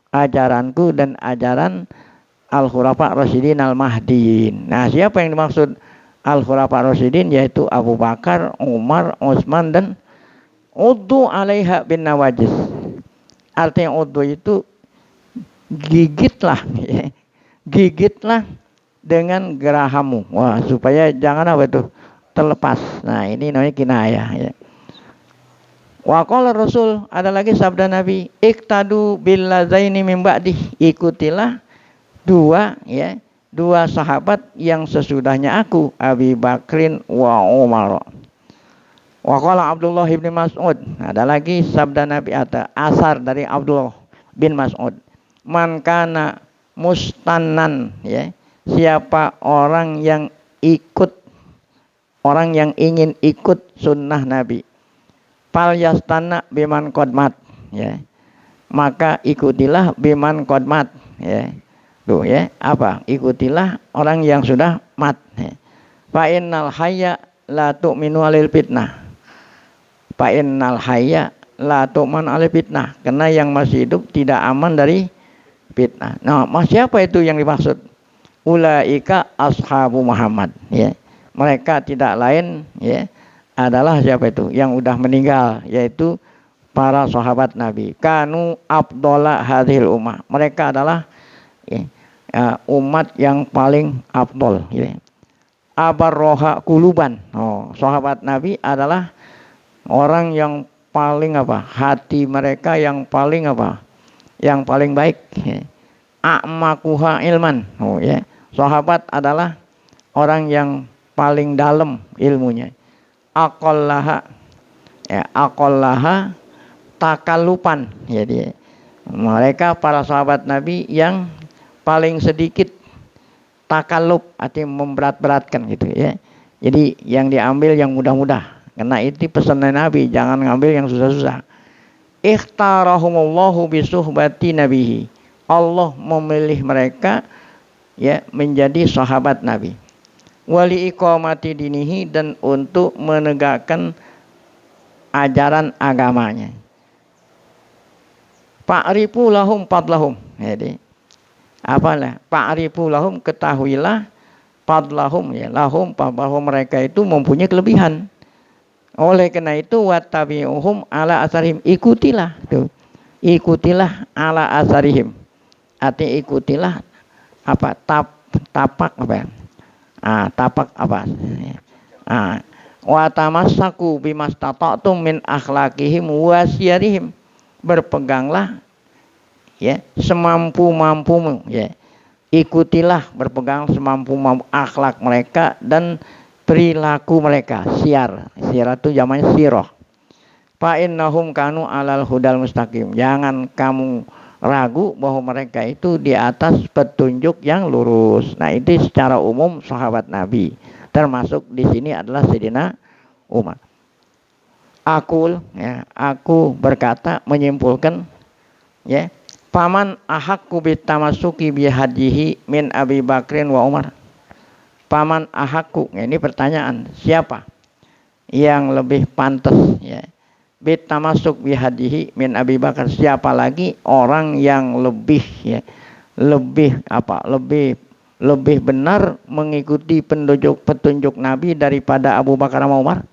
Ajaranku dan ajaran al-khulafa rasyidin al-mahdiin. Nah, siapa yang dimaksud al-khulafa rasyidin? Yaitu Abu Bakar, Umar, Utsman, dan uddu alaiha bin nawajis. Artinya uddu itu gigitlah, ya. Gigitlah dengan gerahamu. Wah, supaya jangan apa itu terlepas. Nah, ini namanya kinayah, ya. Wa qala Rasul, ada lagi sabda Nabi, iktadu bil lazaini min ba'di, ikutilah dua sahabat yang sesudahnya aku, Abi Bakrin wa Umar. Wa qala Abdullah bin Mas'ud, ada lagi sabda Nabi, ada asar dari Abdullah bin Mas'ud, man kana mustannan, ya, siapa orang yang ingin ikut sunnah Nabi, fal yastana biman qadmat, ya, maka ikutilah biman qadmat, ya. Tuh, ya, apa? Ikutilah orang yang sudah mat, ya. Fa innal hayya la tu'minu alil fitnah. Fa innal hayya la tu'man alil fitnah. Karena yang masih hidup tidak aman dari fitnah. Nah, siapa itu yang dimaksud? Ulaika ashabu Muhammad, ya. Mereka tidak lain, ya, adalah siapa itu? Yang udah meninggal, yaitu para sahabat Nabi. Kanu afdhala hadhil ummah. Mereka adalah, ya, umat yang paling afdol, ya. Abarroha kuluban. Oh, sahabat Nabi adalah orang yang paling apa? Hati mereka yang paling apa? Yang paling baik, ya. A'makuha ilman. Oh, ya. Sahabat adalah orang yang paling dalam ilmunya. Aqallaha, ya, aqallaha takalupan. Jadi mereka para sahabat Nabi yang paling sedikit takalub, artinya memberat-beratkan gitu, ya. Jadi yang diambil yang mudah-mudah. Karena itu pesan Nabi, jangan ngambil yang susah-susah. Ikhtarahumullahu bisuhbati nabihi. Allah memilih mereka, ya, menjadi sahabat Nabi. Wali iqamati dinihi, dan untuk menegakkan ajaran agamanya. Fa'rifu lahum fadlahum. Jadi apalah? Fa'rifu lahum, ketahuilah, fadlahum, ya, lahum, bahwa mereka itu mempunyai kelebihan. Oleh karena itu wattabi'uhum ala asarihim, ikutilah tuh. Ikutilah ala asarihim. Artinya ikutilah apa? Tapak apa? Tapak apa? Wa tamassaku bimastata'tum min akhlaqihim wa siyarihim. Berpeganglah, ya, semampu-mampumu, ya. Ikutilah, berpegang semampu-mampu akhlak mereka dan perilaku mereka. Siar itu zamannya sirah. Fa innahum kanu alal hudal mustaqim. Jangan kamu ragu bahwa mereka itu di atas petunjuk yang lurus. Nah, itu secara umum sahabat Nabi. Termasuk di sini adalah Sayyidina Umar. Aku berkata, menyimpulkan, ya, paman ahakku bitamasuki bihadihi min Abi Bakrin wa Umar. Paman ahakku, ini pertanyaan, siapa yang lebih pantas, ya, bitamasuk bihadihi min Abi Bakar, siapa lagi orang yang lebih, ya, lebih benar mengikuti petunjuk Nabi daripada Abu Bakar sama Umar?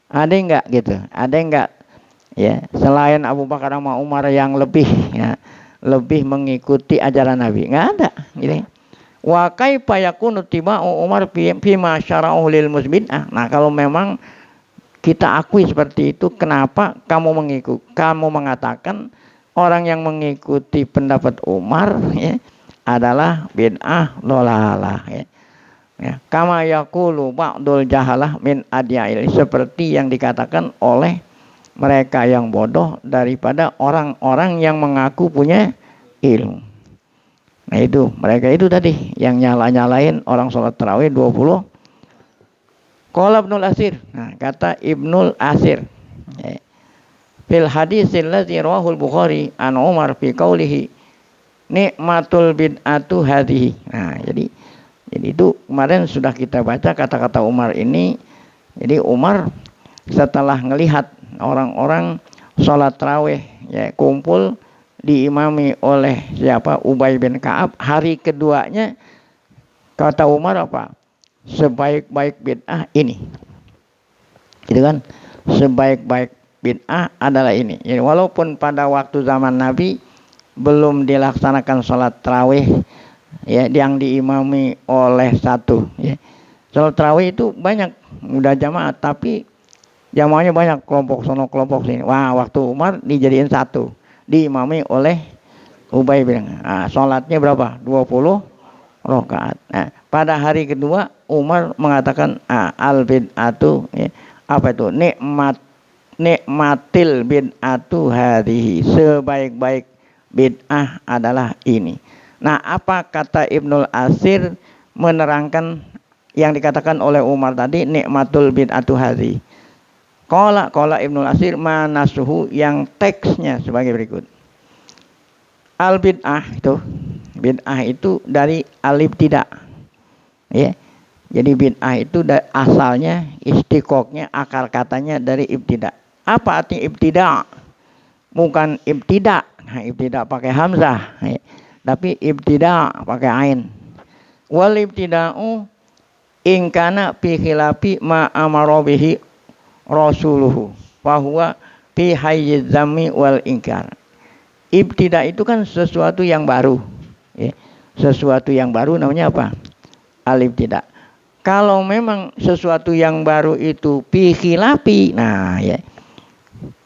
Ada enggak gitu? Ada enggak, ya, selain Abu Bakar sama Umar yang lebih, ya, lebih mengikuti ajaran Nabi? Enggak ada, gitu. Wa kaifa yakunu tiba'u Umar fi ma syara'u lil musbinah. Nah, kalau memang kita akui seperti itu, kenapa kamu mengatakan orang yang mengikuti pendapat Umar, ya, adalah bid'ah dhalalah, ya. Ya, kama yaqulu ba'dul jahalah min adyail, seperti yang dikatakan oleh mereka yang bodoh daripada orang-orang yang mengaku punya ilmu. Nah itu, mereka itu tadi yang nyala-nyalain orang sholat tarawih 20. Qala Ibnul Asir. Nah, kata Ibnul Asir. Fil hadisil ladzi rawahul Bukhari an Umar fi qaulihi nikmatul bid'atu hadhihi. Nah, jadi itu kemarin sudah kita baca kata-kata Umar ini. Jadi Umar setelah ngelihat orang-orang sholat tarawih ya kumpul diimami oleh siapa? Ubay bin Ka'ab. Hari keduanya kata Umar apa? Sebaik-baik bid'ah ini. Gitu kan? Sebaik-baik bid'ah adalah ini. Jadi walaupun pada waktu zaman Nabi belum dilaksanakan sholat tarawih ya yang diimami oleh satu ya. Sholat tarawih itu banyak, udah jamaah tapi jamaahnya banyak, kelompok sono kelompok sini. Wah, waktu Umar dijadiin satu, diimami oleh Ubay bin. Nah, sholatnya berapa? 20 rakaat. Nah, pada hari kedua Umar mengatakan al bid'atu ya, apa itu? Nikmatil bid'atu hadhihi. Sebaik-baik bid'ah adalah ini. Nah, apa kata Ibnul Asir menerangkan yang dikatakan oleh Umar tadi, nikmatul bid'atu hadhihi. Qala Ibnul Asir manasuhu, yang teksnya sebagai berikut. Al bid'ah itu dari alif tidak. Ya. Jadi bid'ah itu asalnya istiqoqnya akar katanya dari ibtida. Apa arti ibtida? Bukan ibtida. Nah, ibtida pakai hamzah, ya. Tapi ibtida pakai ain. Wal ibtida'u in kana fi khilafi ma amara bihi rasuluhu wa huwa fi hayyiz zammi wal inkar. Ibtida itu kan sesuatu yang baru, ya. Sesuatu yang baru namanya apa? Al-ibtida. Kalau memang sesuatu yang baru itu fi khilafi, nah ya,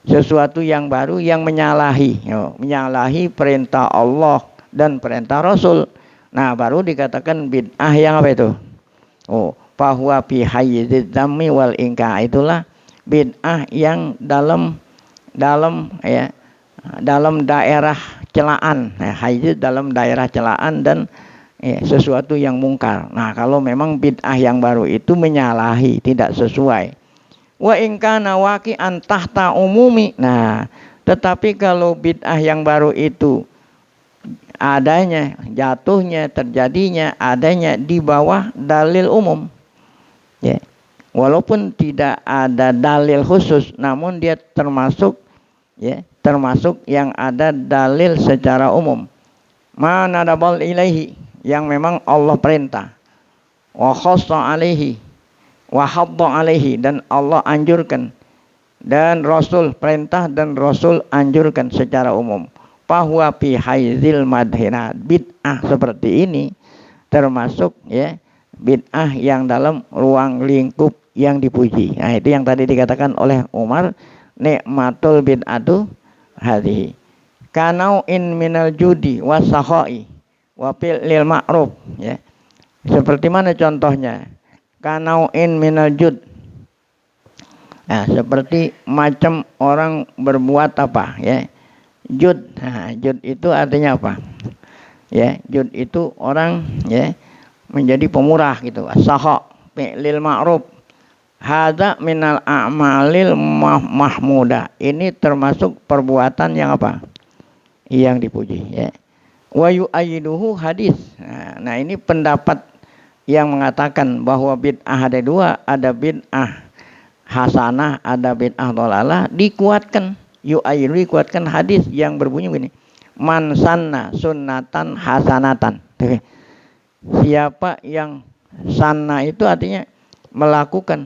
sesuatu yang baru yang menyalahi perintah Allah dan perintah Rasul. Nah, baru dikatakan bid'ah yang apa itu? Fahuwa fi hayyiz zammi wal inkar. Itulah bid'ah yang dalam daerah celaan. Nah, hayyiz dalam daerah celaan dan sesuatu yang mungkar. Nah, kalau memang bid'ah yang baru itu menyalahi, tidak sesuai. Wa in kana waqi'an tahta umumi. Nah, tetapi kalau bid'ah yang baru itu adanya, jatuhnya, terjadinya, adanya di bawah dalil umum. Ya. Walaupun tidak ada dalil khusus, namun dia termasuk yang ada dalil secara umum. Mana dabal ilaihi, yang memang Allah perintah. Wa khassa alaihi wa hadda alaihi, dan Allah anjurkan, dan Rasul perintah dan Rasul anjurkan secara umum. Fahuwa fi haizil madhina. Bid'ah seperti ini termasuk bid'ah yang dalam ruang lingkup yang dipuji. Nah, itu yang tadi dikatakan oleh Umar, nikmatul bid'atu hadhihi. Kanau in minal judi wasakhai wa fil lil ma'ruf, ya. Seperti mana contohnya? Kanau in minal jud. Nah, seperti macam orang berbuat apa, ya? Jud. Nah, jud itu artinya apa? Ya, jud itu orang menjadi pemurah gitu. As-sakha fi'lil ma'ruf. Hadza minal a'malil mahmudah. Ini termasuk perbuatan yang apa? Yang dipuji, ya. Wa yu'ayyiduhu hadis. Nah, ini pendapat yang mengatakan bahwa bid'ah ada dua, ada bid'ah hasanah, ada bid'ah dhalalah, dikuatkan. Dikuatkan hadis yang berbunyi begini. Man sanna sunnatan hasanatan. Siapa yang sanna itu artinya melakukan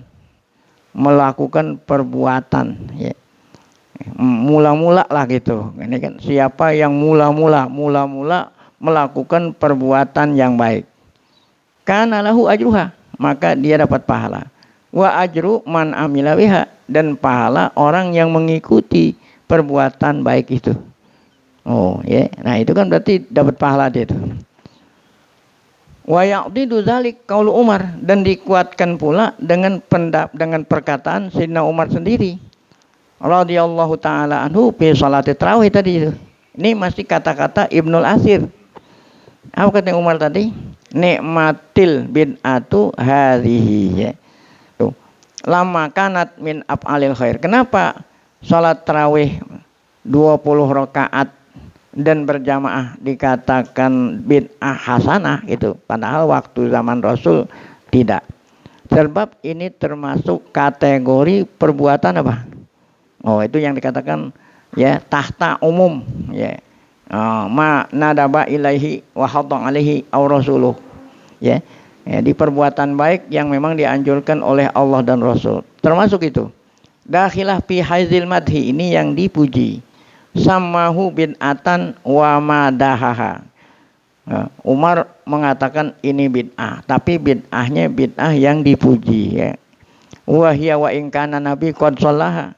perbuatan, ya. Mula-mula lah gitu. Ini kan siapa yang mula-mula melakukan perbuatan yang baik. Kana lahu ajruha, maka dia dapat pahala. Wa ajru man amila biha, dan pahala orang yang mengikuti perbuatan baik itu. Oh, ya. Nah, itu kan berarti dapat pahala dia itu. Wa ya'didu dzalik qaulu Umar, dan dikuatkan pula dengan perkataan Sayyidina Umar sendiri radhiyallahu taala anhu fi salati tarawih tadi itu. Ini masih kata-kata Ibnul Asir. Apa kata Umar tadi? Nikmatil bid'atu hadhihi. Ya. Tuh. Lama kanat min af'alil khair. Kenapa salat tarawih 20 rakaat dan berjamaah dikatakan bid'ah hasanah gitu, padahal waktu zaman Rasul tidak. Sebab ini termasuk kategori perbuatan apa? Oh, itu yang dikatakan ya tahta umum ya. Ma nadaba ilaihi wa hadda alaihi aw rasuluh. Ya. Ya, di perbuatan baik yang memang dianjurkan oleh Allah dan Rasul. Termasuk itu. Dakhilah fi haizil madhi, ini yang dipuji. Samahu bid'atan wa madahaha. Umar mengatakan ini bid'ah, tapi bid'ahnya bid'ah yang dipuji ya. Wahya wa in kana nabi qad shallaha.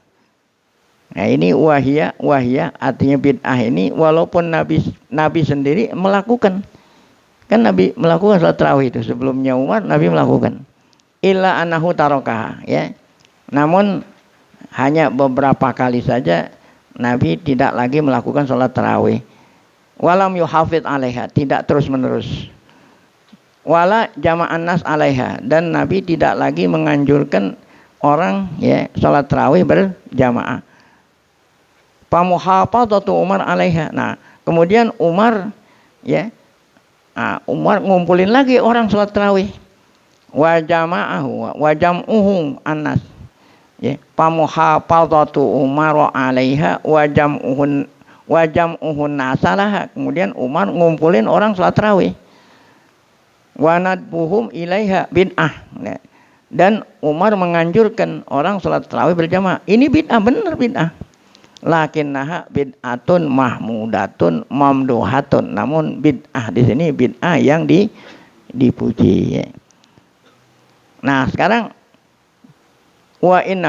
Nah, ini wahya artinya bid'ah ini walaupun nabi sendiri melakukan. Kan Nabi melakukan salat tarawih itu sebelumnya Umar, Nabi melakukan. Illa anahu tarokaha ya. Namun hanya beberapa kali saja Nabi tidak lagi melakukan salat tarawih. Walam yuhafid alaiha, tidak terus menerus. Wala jama'an nas alaiha, dan Nabi tidak lagi menganjurkan orang ya salat tarawih berjamaah. Pamuhafadzatu Umar alaiha. Nah, kemudian Umar ya Umar ngumpulin lagi orang salat tarawih. Wa jama'ahu wa jam'uhum annas. Ya, pamuhafadzatu Umar alaiha wa jam'uhun nasalah. Kemudian Umar ngumpulin orang salat tarawih. Wa nadbuhum ilaiha bid'ah. Dan Umar menganjurkan orang salat tarawih berjamaah. Ini bid'ah, benar bid'ah. Lakinnaha bid'atun mahmudatun mamduhatun. Namun bid'ah di sini bid'ah yang dipuji. Nah, sekarang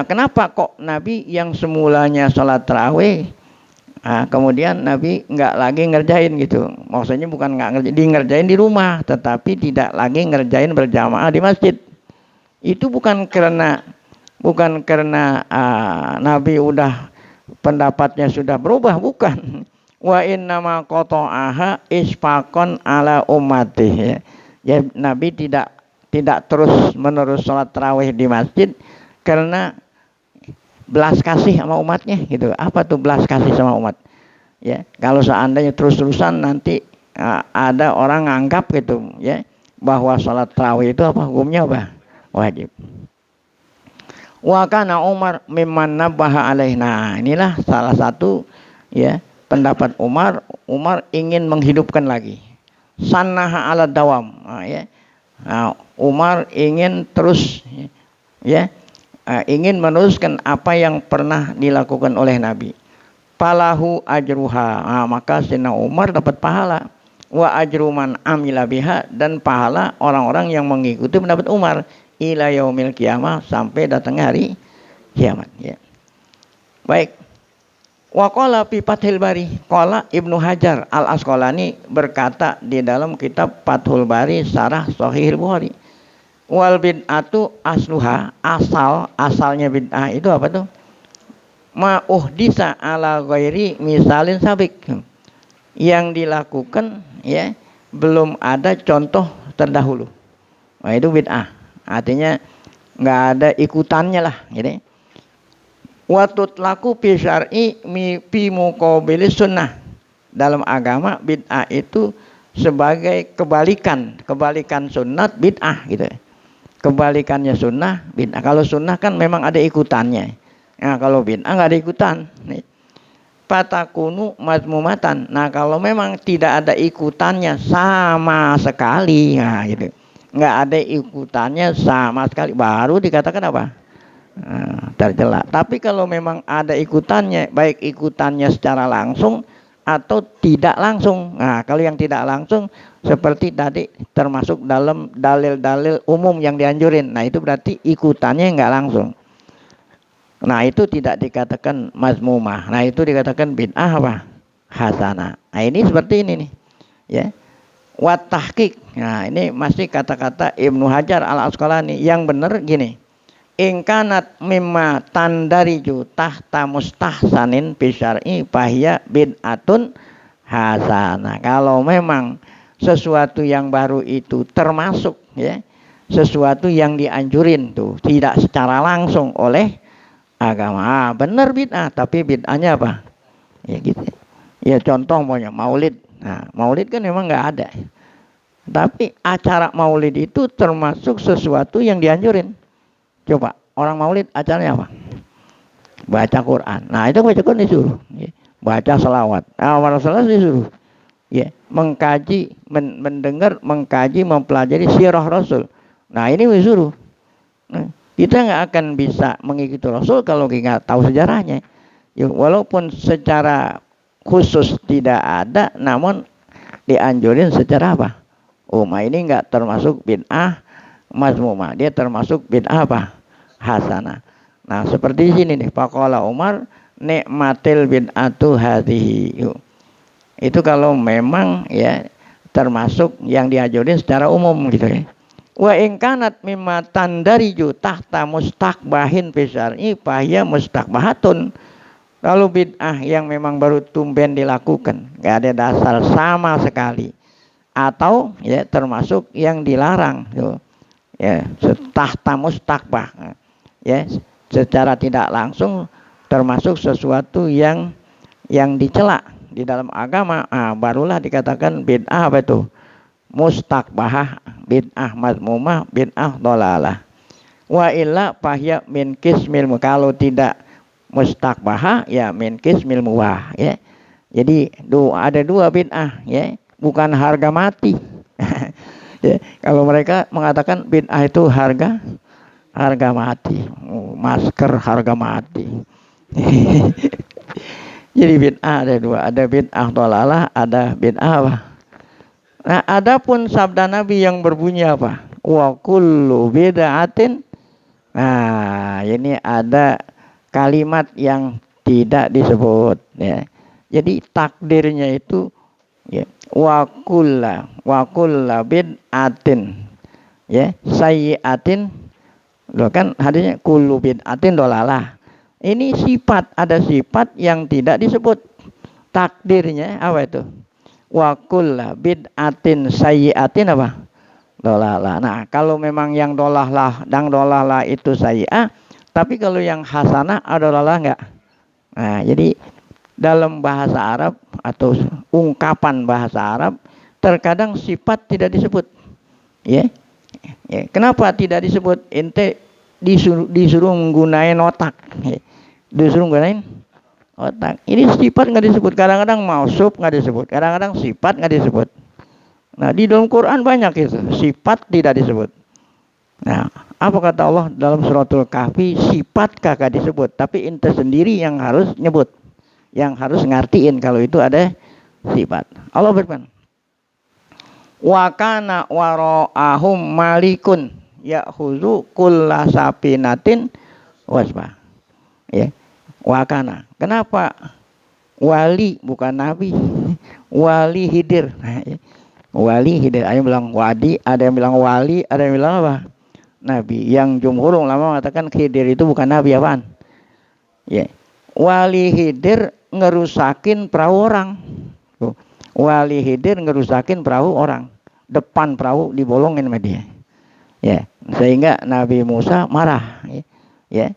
kenapa kok Nabi yang semulanya salat tarawih kemudian Nabi nggak lagi ngerjain gitu. Maksudnya bukan nggak ngerjain di rumah, tetapi tidak lagi ngerjain berjamaah di masjid. Itu bukan karena Nabi udah pendapatnya sudah berubah, bukan. Wa innama qata'aha isfaqan ala ummatihi. Ya, Nabi tidak terus menerus salat tarawih di masjid karena belas kasih sama umatnya gitu. Apa tuh belas kasih sama umat? Ya, kalau seandainya terus-terusan nanti ada orang nganggap gitu ya bahwa salat tarawih itu apa hukumnya apa? Wajib. Wa kana Umar mimman nabaha alaih. Nah, inilah salah satu ya pendapat Umar. Umar ingin menghidupkan lagi. Sannaha ala dawam. Ya. Nah, Umar ingin terus ya ingin meneruskan apa yang pernah dilakukan oleh Nabi. Falahu ajruha. Nah, maka Sayyidina Umar dapat pahala. Wa ajru man amila biha, dan pahala orang-orang yang mengikuti pendapat Umar ila yaumil qiyamah, sampai datang hari kiamat ya. Baik. Wa qala fi Fathul Bari, qala Ibnu Hajar Al Asqalani berkata di dalam kitab Fathul Bari Syarah Shahih Bukhari. Wal bid'atu asluha, asalnya bid'ah itu apa tuh? Ma uhdisa ala ghairi misalin sabik. Yang dilakukan ya belum ada contoh terdahulu. Nah, itu bid'ah. Artinya nggak ada ikutannya lah gitu. Watut laku fi syar'i fi muqabilis sunnah. Dalam agama bid'ah itu sebagai kebalikan sunnat bid'ah gitu. Kebalikannya sunnah bid'ah. Kalau sunnah kan memang ada ikutannya. Nah, kalau bid'ah nggak ada ikutan. Fatakunu mazmumatan. Nah, kalau memang tidak ada ikutannya sama sekali, nah gitu. Nggak ada ikutannya sama sekali, baru dikatakan apa? Tercela. Tapi kalau memang ada ikutannya, baik ikutannya secara langsung atau tidak langsung. Nah, kalau yang tidak langsung seperti tadi termasuk dalam dalil-dalil umum yang dianjurin. Nah, itu berarti ikutannya nggak langsung. Nah, itu tidak dikatakan mazmumah. Nah, itu dikatakan bid'ah apa? Hasanah. Nah, ini seperti ini nih. Ya. Wat tahqiq. Nah, ini masih kata-kata Ibnu Hajar Al Asqalani. Yang benar gini. ingkanat mimma tandariju tahta mustahsanin bisyar'i fahiya bid'atun hasanah. Kalau memang sesuatu yang baru itu termasuk ya sesuatu yang dianjurin tuh tidak secara langsung oleh agama. Benar bid'ah, tapi bid'ahnya apa? Ya gitu. Ya contoh pokoknya maulid. Nah, maulid kan memang nggak ada. Tapi acara maulid itu termasuk sesuatu yang dianjurin. Coba orang maulid acaranya apa? Baca Quran. Nah itu baca Quran disuruh. Ya. Baca selawat. Selawat disuruh. Ya, mengkaji, mendengar, mengkaji, mempelajari sirah Rasul. Nah ini disuruh. Nah, kita nggak akan bisa mengikuti Rasul kalau kita nggak tahu sejarahnya. Ya, walaupun secara khusus tidak ada, namun dianjurin secara apa? Ini nggak termasuk bid'ah mazmumah. Dia termasuk bid'ah apa? Hasanah. Nah seperti sini nih. Faqala Umar nikmatil bid'atu hadhihi. Itu kalau memang ya termasuk yang dianjurin secara umum gitu ya. Wa in kanat mimma tandariju tahta mustaqbahin fi syar'i fahiya mustaqbahatun. Lalu bid'ah yang memang baru tumben dilakukan, nggak ada dasar sama sekali, atau ya termasuk yang dilarang, ya tahta mustaqbah, ya secara tidak langsung termasuk sesuatu yang dicela di dalam agama, barulah dikatakan bid'ah apa itu? Mustaqbahah, bid'ah mazmumah, bid'ah dhalalah. Wa illa fahya min qismil, kalau tidak mustaqbahah ya min qismil muwah ya. Jadi ada dua bid'ah ya, bukan harga mati. Ya, kalau mereka mengatakan bid'ah itu harga mati, masker harga mati. Jadi bid'ah ada dua, ada bid'ah dhalalah, ada bid'ah apa? Nah, adapun sabda Nabi yang berbunyi apa? Wa kullu bid'atin. Nah, ini ada kalimat yang tidak disebut ya. Jadi takdirnya itu ya wa kulla bid'atin ya sayyi'atin. Loh kan hadisnya kullu bid'atin dolalah. Ini sifat, ada sifat yang tidak disebut. Takdirnya apa itu? Wa kulla bid'atin sayyi'atin apa? Dolalah. Nah, kalau memang yang dolalah itu sayyi'ah, tapi kalau yang hasanah adalah enggak. Nah, jadi dalam bahasa Arab atau ungkapan bahasa Arab terkadang sifat tidak disebut. Ya. Ya. Kenapa tidak disebut? Ente disuruh menggunakan otak. Ya. Disuruh menggunakan otak. Ini sifat nggak disebut. Kadang-kadang mausuf nggak disebut. Kadang-kadang sifat nggak disebut. Nah, di dalam Quran banyak itu sifat tidak disebut. Nah, apa kata Allah dalam suratul Kahfi? Sifat kagak disebut, tapi ente sendiri yang harus nyebut, yang harus ngartiin kalau itu ada sifat. Allah berfirman, wa kana wara'ahum malikun ya'khudhu kulla sapinatin wasbah. Ya. Wa kana. Kenapa wali bukan nabi? Wali Hidir. Wali Hidir. Ada yang bilang wadi, ada yang bilang wali, ada yang bilang apa? Nabi. Yang jumhur ulama mengatakan Khidir itu bukan nabi, apaan? Ya. Wali Khidir ngerusakin perahu orang. Wali Khidir ngerusakin perahu orang. Depan perahu dibolongin sama dia. Ya, sehingga Nabi Musa marah. Ya.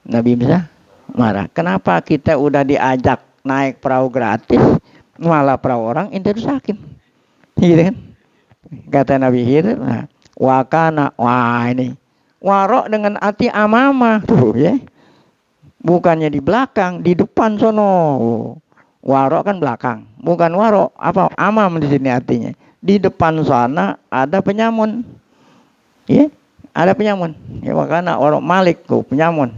Nabi Musa marah. Kenapa kita udah diajak naik perahu gratis, malah perahu orang ente rusakin? Gitu kan? Kata Nabi Khidir, nah, wakana, ini warok dengan arti amama tuh ya, bukannya di belakang, di depan sono. Warok kan belakang, bukan warok, apa amam di sini artinya di depan sana ada penyamun ya, ada penyamun ya, wakana warok malik tuh penyamun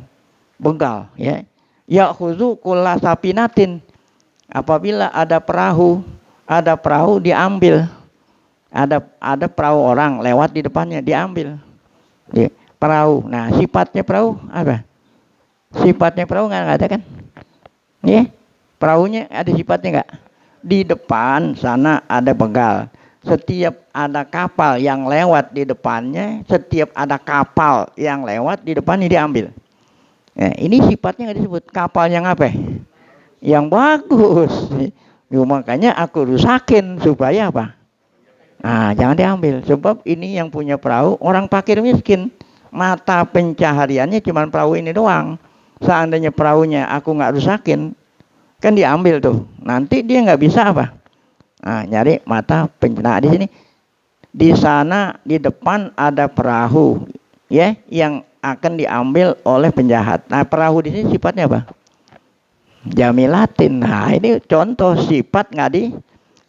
begal ya. Ya khuzu kulla sapinatin, apabila ada perahu diambil. Ada perahu orang lewat di depannya diambil perahu. Nah, sifatnya perahu apa? Sifatnya perahu nggak ada kan? Ya, perahunya ada sifatnya nggak? Di depan sana ada begal, Setiap ada kapal yang lewat di depannya, setiap ada kapal yang lewat di depannya diambil. Nah, ini sifatnya nggak disebut kapal yang apa? Yang bagus. Ya, makanya aku rusakin supaya apa? Nah, jangan diambil. Sebab ini yang punya perahu orang fakir miskin. Mata pencahariannya cuma perahu ini doang. Seandainya perahunya aku nggak rusakin, kan diambil tuh. Nanti dia nggak bisa apa? Nah, nyari mata pencaharian. Nah, di sini, di sana di depan ada perahu, ya, yang akan diambil oleh penjahat. Nah, perahu di sini sifatnya apa? Jamilatin. Nah, ini contoh sifat nggak di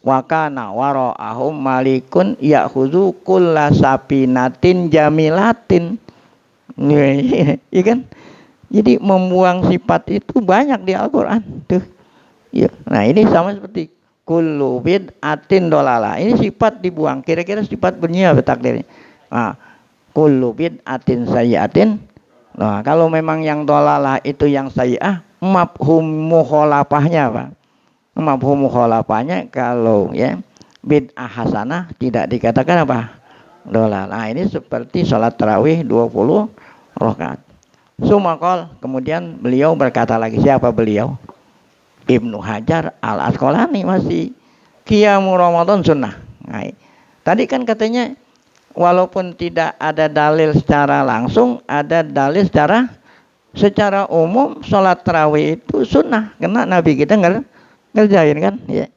wakana waro'ahum malikun ya'khudhu kulla sapinatin jamilatin. Iya kan? Jadi membuang sifat itu banyak di Al-Quran tuh. Ya. Nah, ini sama seperti kullu bid'atin dolala. Ini sifat dibuang. Kira-kira sifat bunyinya apa takdirnya? Nah, kullu bid'atin sayyi'atin. Nah, kalau memang yang dolala itu yang sayyi'ah, mafhum mukhalafahnya apa? Mafhum mukhalafahnya kalau ya bid'ah hasanah tidak dikatakan apa? Dolala. Nah, ini seperti sholat tarawih 20 rakaat. Sumakol, kemudian beliau berkata lagi, siapa beliau? Ibnu Hajar al-Asqalani, masih Qiyamu Ramadan sunnah. Nah, tadi kan katanya walaupun tidak ada dalil secara langsung, ada dalil secara umum sholat tarawih itu sunnah. Karena Nabi kita ngerjain kan, ya.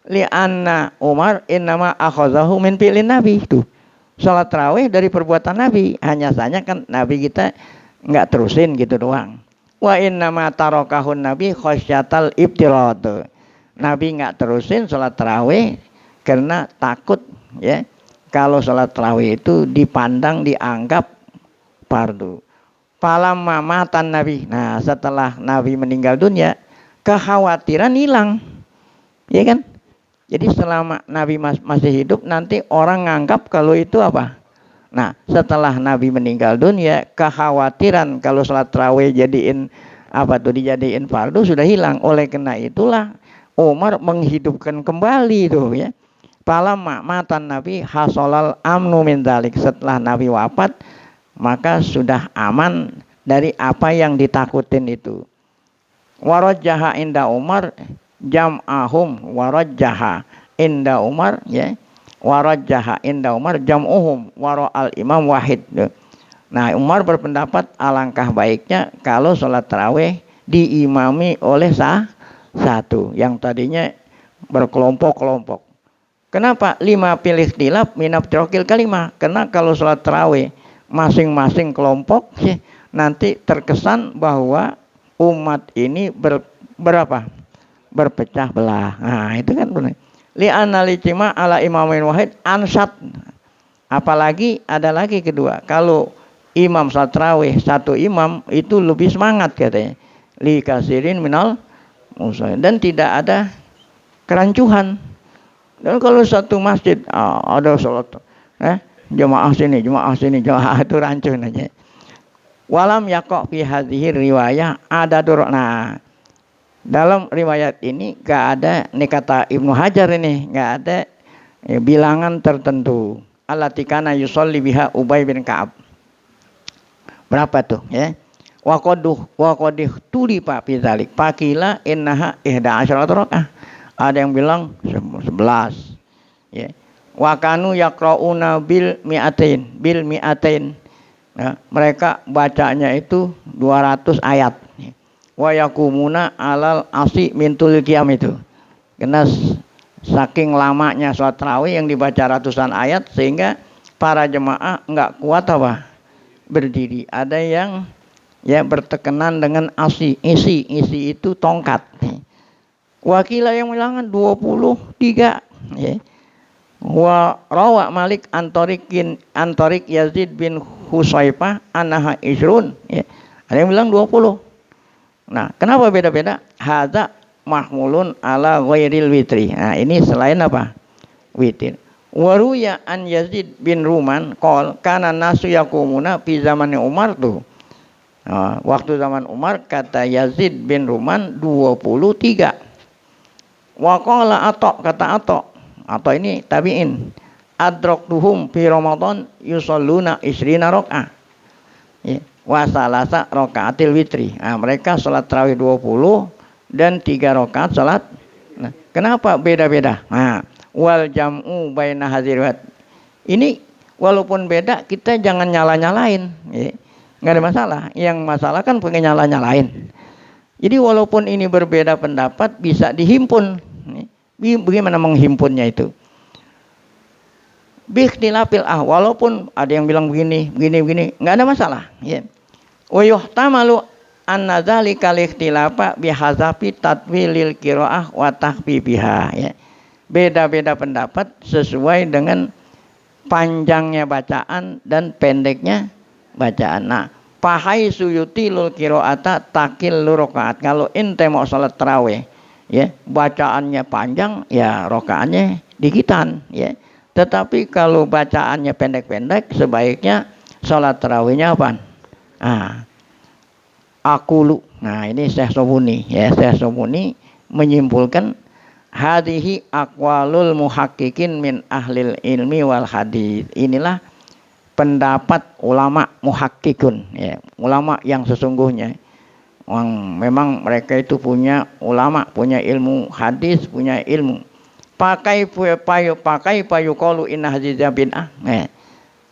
Li'anna Umar innama akhazahu min fi'lin Nabi. Itu sholat tarawih dari perbuatan Nabi. Hanya saja kan Nabi kita nggak terusin gitu doang. Wa innama tarakahun Nabi khasyatal ibtirad. Nabi nggak terusin sholat tarawih karena takut, ya, kalau sholat tarawih itu dipandang dianggap fardu. Falamma matan Nabi. Nah, setelah Nabi meninggal dunia, kekhawatiran hilang, ya kan? Jadi selama Nabi masih hidup, nanti orang nganggap kalau itu apa? Nah, setelah Nabi meninggal dunia, kekhawatiran kalau sholat tarawih dijadiin fardu sudah hilang. Oleh karena itulah Umar menghidupkan kembali itu, ya. Falamma matan Nabi hasolal amnu min dzalik. Setelah Nabi wafat, maka sudah aman dari apa yang ditakutin itu. Warajjaha inda Umar jam'ahum warajjaha inda Umar, ya. Warajjaha inda Umar jam'uhum waro al imam wahid. Nah, Umar berpendapat alangkah baiknya kalau sholat tarawih diimami oleh satu, yang tadinya berkelompok-kelompok. Kenapa? 5 pilih tilap minab trokil kalimah. Karena kalau sholat tarawih masing-masing kelompok, ya, nanti terkesan bahwa umat ini berpecah belah. Nah, itu kan benar. Li'anna lijtima ala imamin wahid ansat. Apalagi ada lagi kedua, kalau imam salat tarawih satu imam itu lebih semangat katanya. Li kasirin minal musallin, dan tidak ada kerancuhan. Dan kalau satu masjid ada salat jemaah sini itu rancun aja. Walam yaqa fi hadhihi riwayah ada duruk. Nah, dalam riwayat ini gak ada, nih kata Ibnu Hajar ini, gak ada bilangan tertentu. Allati kana yusolli biha Ubay bin Ka'ab. Berapa tuh, ya? Wa qadih tulipa fi dzalik. Faqila innaha 11 rakaah. Ada yang bilang 11. Ya. Wa kanu yaqrauna bil mi'atain. Nah, mereka bacanya itu 200 ayat. Wa yakumuna alal asi mintul qiyam itu. Karena saking lamanya sholat tarawih yang dibaca ratusan ayat sehingga para jemaah enggak kuat berdiri. Ada yang bertekenan dengan isi itu tongkat. Wakilah yang bilangan 23, ya. Wa rawa Malik antorik Yazid bin Husaifah anaha isrun, ya. Ada yang bilang 20. Nah, kenapa beda-beda? Hadza mahmulun ala ghairil witri. Nah, ini selain apa? Witir. Waruya an Yazid bin Ruman qol kana nasu yakumuna fi zaman Umar tuh. Nah, waktu zaman Umar kata Yazid bin Ruman 23. Wa qala Atha, kata Atha ini tabi'in. adraktuhum fi Ramadan yusalluna isrina rakaat. Ya, wa salasa rakaatil witri. Nah, mereka salat tarawih 20 dan 3 rakaat salat. Nah, kenapa beda-beda? Nah, wal jam'u baina hadirat. Ini walaupun beda, kita jangan nyala-nyalain, ya. Nggak ada masalah. Yang masalah kan pengen nyala-nyalain. Jadi walaupun ini berbeda pendapat, bisa dihimpun. Bagaimana menghimpunnya itu? Bikhtilafil walaupun ada yang bilang begini, nggak ada masalah. Ya. Wa yuhtamalu anna dzalika likhtilafa bihazafi tatwilil qiraah wa takhfifiha. Ya. Beda-beda pendapat sesuai dengan panjangnya bacaan dan pendeknya bacaan. Nah, pahai suyutilul qiraata takil rakaat. Kalau ente mau salat tarawih, ya, bacaannya panjang, ya rakaatnya dikitan, ya. Tetapi kalau bacaannya pendek-pendek, sebaiknya sholat tarawihnya apa? Akulu. Nah, ini Syekh Sobuni. Ya, Syekh Sobuni menyimpulkan hadhihi aqwalul muhaqqiqin min ahlil ilmi wal hadis. Inilah pendapat ulama muhaqqiqun. Ya, ulama yang sesungguhnya. Memang mereka itu punya ulama, punya ilmu hadis, punya ilmu. Pakai payu qalu inna hadza bid'ah.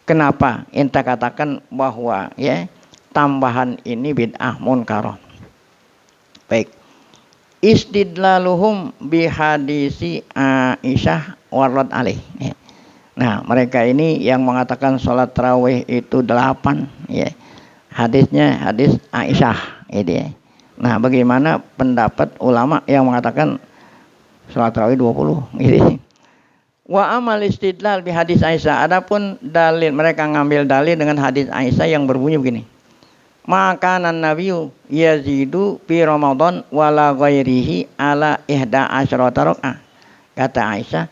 Kenapa ente katakan bahwa ya tambahan ini bid'ah munkarah? Baik. Istidlaluhum bihadisi Aisyah warad alaih. Nah, mereka ini yang mengatakan salat tarawih itu 8, ya. Hadisnya hadis Aisyah, ya. Nah, bagaimana pendapat ulama yang mengatakan salat tarawih 20, gitu. Wa amal istidlal bi hadis Aisyah. Adapun dalil, mereka ngambil dalil dengan hadis Aisyah yang berbunyi begini. Maka Nabiyu yazidu fi Ramadan wala ghairihi ala ihda asyrata rakaat. Kata Aisyah,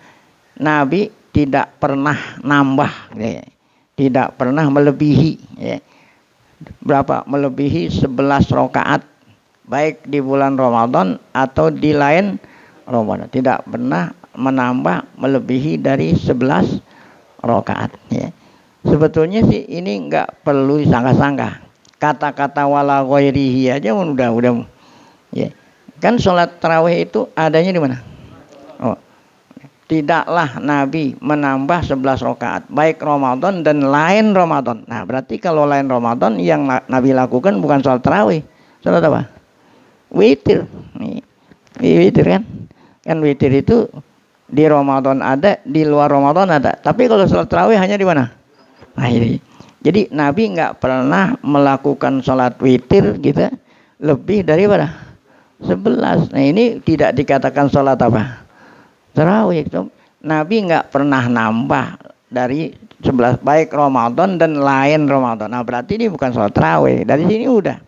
Nabi tidak pernah nambah, ya. Tidak pernah melebihi, ya. Berapa? Melebihi 11 rakaat baik di bulan Ramadan atau di lain Ramadan. Tidak pernah menambah melebihi dari 11 rakaat, ya. Sebetulnya sih ini enggak perlu disangka-sangka. Kata-kata wala ghairihi aja udah ya. Kan sholat tarawih itu adanya di mana? Oh. Tidaklah Nabi menambah 11 rakaat baik Ramadan dan lain Ramadan. Nah, berarti kalau lain Ramadan yang Nabi lakukan bukan sholat tarawih. Sholat apa? Witir. Witir kan? Kan witir itu di Ramadan ada, di luar Ramadan ada. Tapi kalau sholat tarawih hanya di mana? Nah, ini. Jadi Nabi nggak pernah melakukan sholat witir gitu lebih daripada 11. Nah, ini tidak dikatakan sholat apa? Tarawih. Nabi nggak pernah nambah dari 11 baik Ramadan dan lain Ramadan. Nah, berarti ini bukan sholat tarawih. Dari sini udah.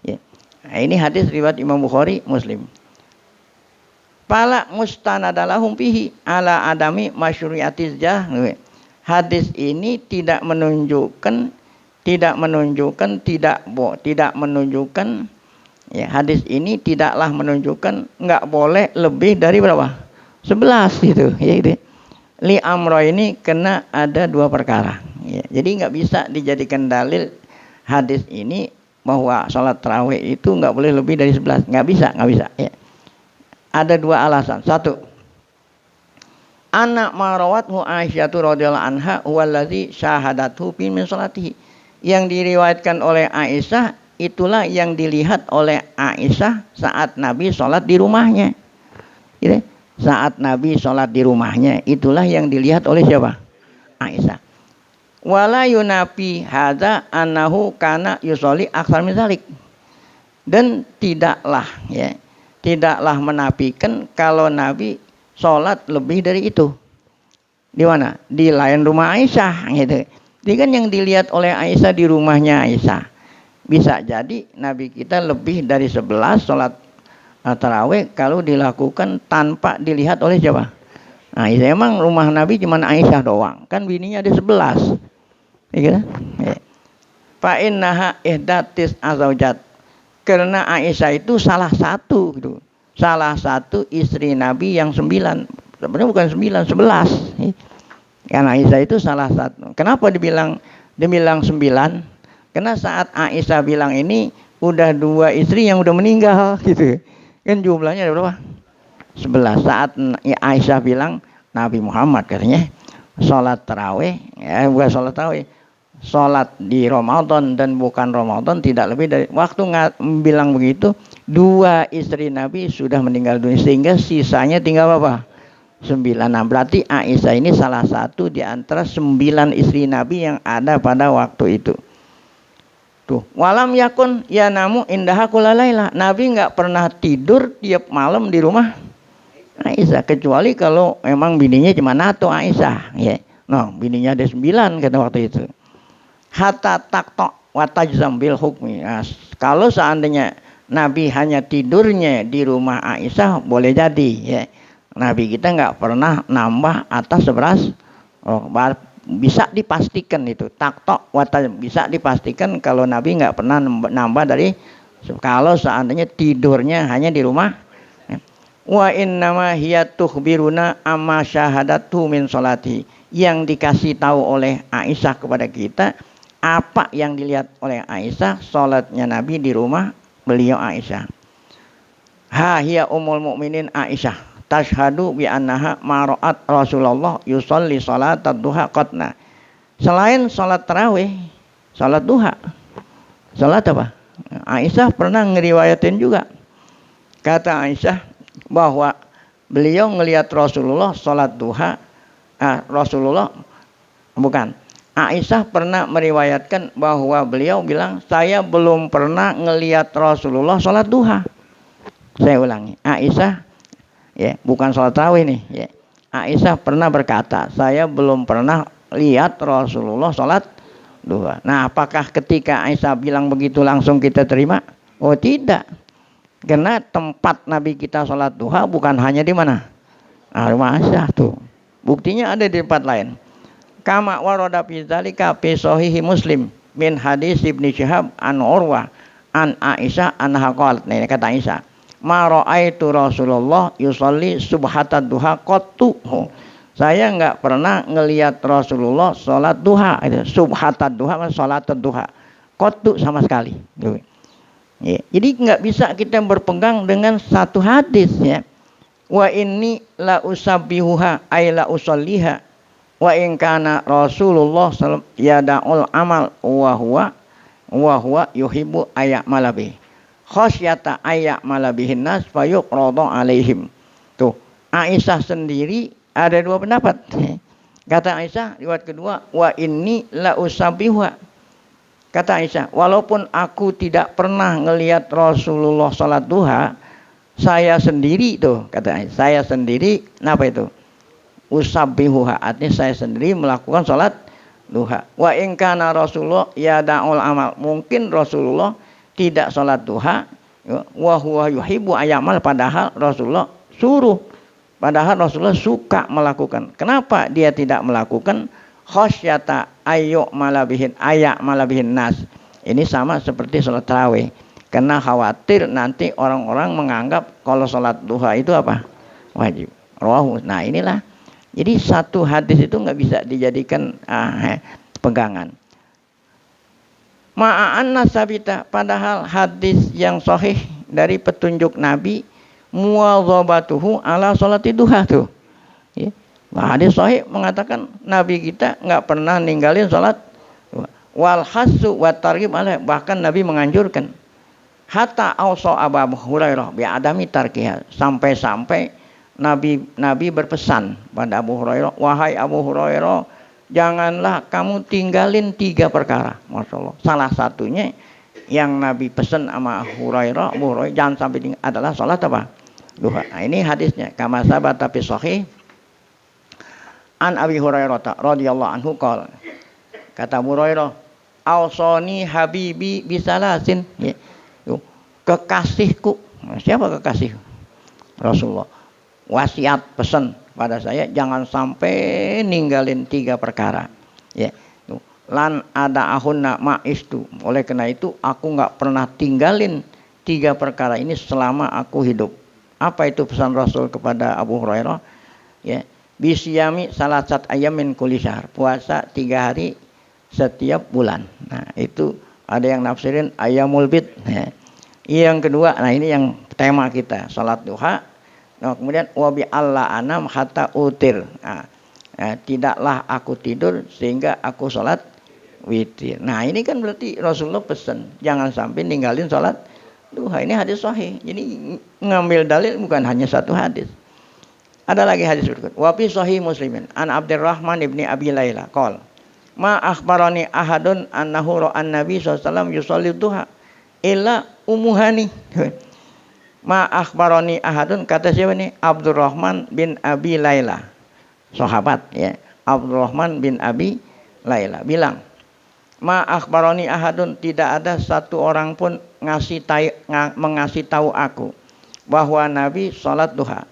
Ya. Nah, ini hadis riwayat Imam Bukhari, Muslim. Pala mustanadalahum fihi ala adami masyru'iyatiz jahri. Hadis ini tidak menunjukkan ya, hadis ini tidaklah menunjukkan nggak boleh lebih dari berapa? 11 gitu, ya gitu. Li amro ini kena ada 2 perkara, ya. Jadi nggak bisa dijadikan dalil hadis ini bahwa sholat tarawih itu nggak boleh lebih dari 11, nggak bisa, ya. Ada 2 alasan. Satu, anak marawathu Aisyah radhiyallahu anha wallazi syahadathu fi min salatihi. Yang diriwayatkan oleh Aisyah itulah yang dilihat oleh Aisyah saat Nabi sholat di rumahnya. Gitu? Saat Nabi sholat di rumahnya itulah yang dilihat oleh siapa? Aisyah. Wala yunafi hadza annahu kana yusolli aktsar min dzalik. Dan tidaklah menafikan kalau Nabi sholat lebih dari itu. Di mana? Di lain rumah Aisyah, gitu. Jadi kan yang dilihat oleh Aisyah di rumahnya Aisyah. Bisa jadi Nabi kita lebih dari 11 sholat tarawih kalau dilakukan tanpa dilihat oleh siapa? Nah, emang rumah Nabi cuma Aisyah doang. Kan bininya ada 11. Ya, fa innaha ihdatis azaujat. Karena Aisyah itu salah satu gitu. Salah satu istri Nabi yang 9. Sebenarnya bukan 9, 11. Karena Aisyah itu salah satu. Kenapa dibilang 9? Karena saat Aisyah bilang ini udah 2 istri yang udah meninggal gitu. Kan jumlahnya ada berapa? 11. Saat Aisyah bilang Nabi Muhammad katanya sholat tarawih, ya bukan sholat tarawih, sholat di Ramadan dan bukan Ramadan tidak lebih dari waktu bilang begitu 2 istri Nabi sudah meninggal dunia sehingga sisanya tinggal apa? 9. Nah, berarti Aisyah ini salah satu di antara 9 istri Nabi yang ada pada waktu itu. Tuh, walam yakun ya namu indaha kulalaila. Nabi nggak pernah tidur tiap malam di rumah Aisyah kecuali kalau memang bininya cuma nato Aisyah, ya. No, bininya ada 9 kata waktu itu. Hatta taktok watajzam bil hukmi. Nah, kalau seandainya Nabi hanya tidurnya di rumah Aisyah boleh jadi, ya. Nabi kita nggak pernah nambah atas 11. Bisa dipastikan itu taktok watajzam, bisa dipastikan kalau Nabi nggak pernah nambah dari kalau seandainya tidurnya hanya di rumah. Wa innama hiya tukhbiruna amma syahadatu min sholati. Yang dikasih tahu oleh Aisyah kepada kita apa yang dilihat oleh Aisyah salatnya Nabi di rumah beliau Aisyah. Ha hiya ummul mukminin Aisyah tashhadu bi annaha mara'at Rasulullah yusolli salat duha qatna. Selain salat tarawih, salat duha. Salat apa? Aisyah pernah ngeriwayatin juga. Kata Aisyah bahwa beliau ngelihat Rasulullah sholat duha. Rasulullah bukan, Aisyah pernah meriwayatkan bahwa beliau bilang saya belum pernah ngelihat Rasulullah sholat duha. Saya ulangi, Aisyah ya bukan sholat tarawih nih ya. Aisyah pernah berkata saya belum pernah lihat Rasulullah sholat duha. Nah, apakah ketika Aisyah bilang begitu langsung kita terima? Oh tidak. Karena tempat Nabi kita sholat duha bukan hanya di mana? Rumah Aisyah tuh. Buktinya ada di tempat lain. Kama warada fi dzalika fi shahihi Muslim min hadis Ibnu Syihab an Urwah an Aisyah anha qalat. Nah, ini kata Aisyah, "Ma ra'aitu Rasulullah yusolli subhatad duha qattu." Saya enggak pernah ngelihat Rasulullah sholat duha. Subhatad duha maksudnya sholat duha. Qattu sama sekali. Tuh. Ya, jadi nggak bisa kita berpegang dengan satu hadis ya. Wa inni la usabbihuha ay la usalliha wa in kana Rasulullah yada'ul amal wa huwa yuhibbu ayak malabi khasyata ayak malabihin nas fayuqradu alaihim. Tuh, Aisyah sendiri ada 2 pendapat. Kata Aisyah riwayat kedua wa inni la usabbihuha. Kata Aisyah, walaupun aku tidak pernah ngelihat Rasulullah sholat duha, saya sendiri tuh, kata Aisyah, saya sendiri, apa itu? Usabbihuha, artinya saya sendiri melakukan sholat duha. Wa in kana Rasulullah yada'ul amal, mungkin Rasulullah tidak sholat duha, wa huwa yuhibbu ayamal, padahal Rasulullah suruh, padahal Rasulullah suka melakukan. Kenapa dia tidak melakukan? Khosyata ayak malabihin nas. Ini sama seperti sholat tarawih. Karena khawatir nanti orang-orang menganggap kalau sholat duha itu apa? Wajib. Rawahu. Nah inilah. Jadi satu hadis itu nggak bisa dijadikan pegangan. Ma'an nasabita. Padahal hadis yang sahih dari petunjuk Nabi muwadzabatuhu ala sholati duha tuh. Ya. Hadis sahih mengatakan Nabi kita nggak pernah ninggalin sholat wal hasu wa targhib alaih, bahkan Nabi menganjurkan hatta ausa Abu Hurairah bi adami tarkiha, sampai-sampai Nabi berpesan pada Abu Hurairah, wahai Abu Hurairah, janganlah kamu tinggalin 3 perkara. Masyaallah. Salah satunya yang Nabi pesan sama Abu Hurairah jangan sampai tinggal adalah sholat apa? Duha. Nah, ini hadisnya kama sabat tapi sahih an Abi Hurairah radhiyallahu anhu qala. Kata Abu Hurairah, "Ausani habibi bisalasin." Ya. Kekasihku. Siapa kekasih? Rasulullah. Wasiat pesan pada saya jangan sampai ninggalin 3 perkara. Ya. Lan ada ahunna ma'istu. Oleh karena itu aku enggak pernah tinggalin 3 perkara ini selama aku hidup. Apa itu pesan Rasul kepada Abu Hurairah? Ya. Bisyami salasat ayamin kulli syahr. Puasa 3 hari setiap bulan. Nah, itu ada yang nafsirin ayamul bid. Nah, yang kedua, nah ini yang tema kita, salat duha. Nah, kemudian wabi Allah anam hatta utir. Nah, tidaklah aku tidur sehingga aku salat witir. Nah, ini kan berarti Rasulullah pesan jangan sampai ninggalin salat duha. Ini hadis sahih. Jadi ngambil dalil bukan hanya satu hadis. Ada lagi hadis berikut. Wa fi sahih Muslimin an Abdurrahman ibni Abi Laila qol ma akhbarani ahadun annahu ra'an Nabi sallallahu alaihi wasallam yusalli duha illa umuhani. Ma akhbarani ahadun, kata siapa ini? Abdurrahman bin Abi Laila. Sahabat ya. Abdurrahman bin Abi Laila bilang, ma akhbarani ahadun, tidak ada satu orang pun mengasih tahu aku bahwa Nabi salat duha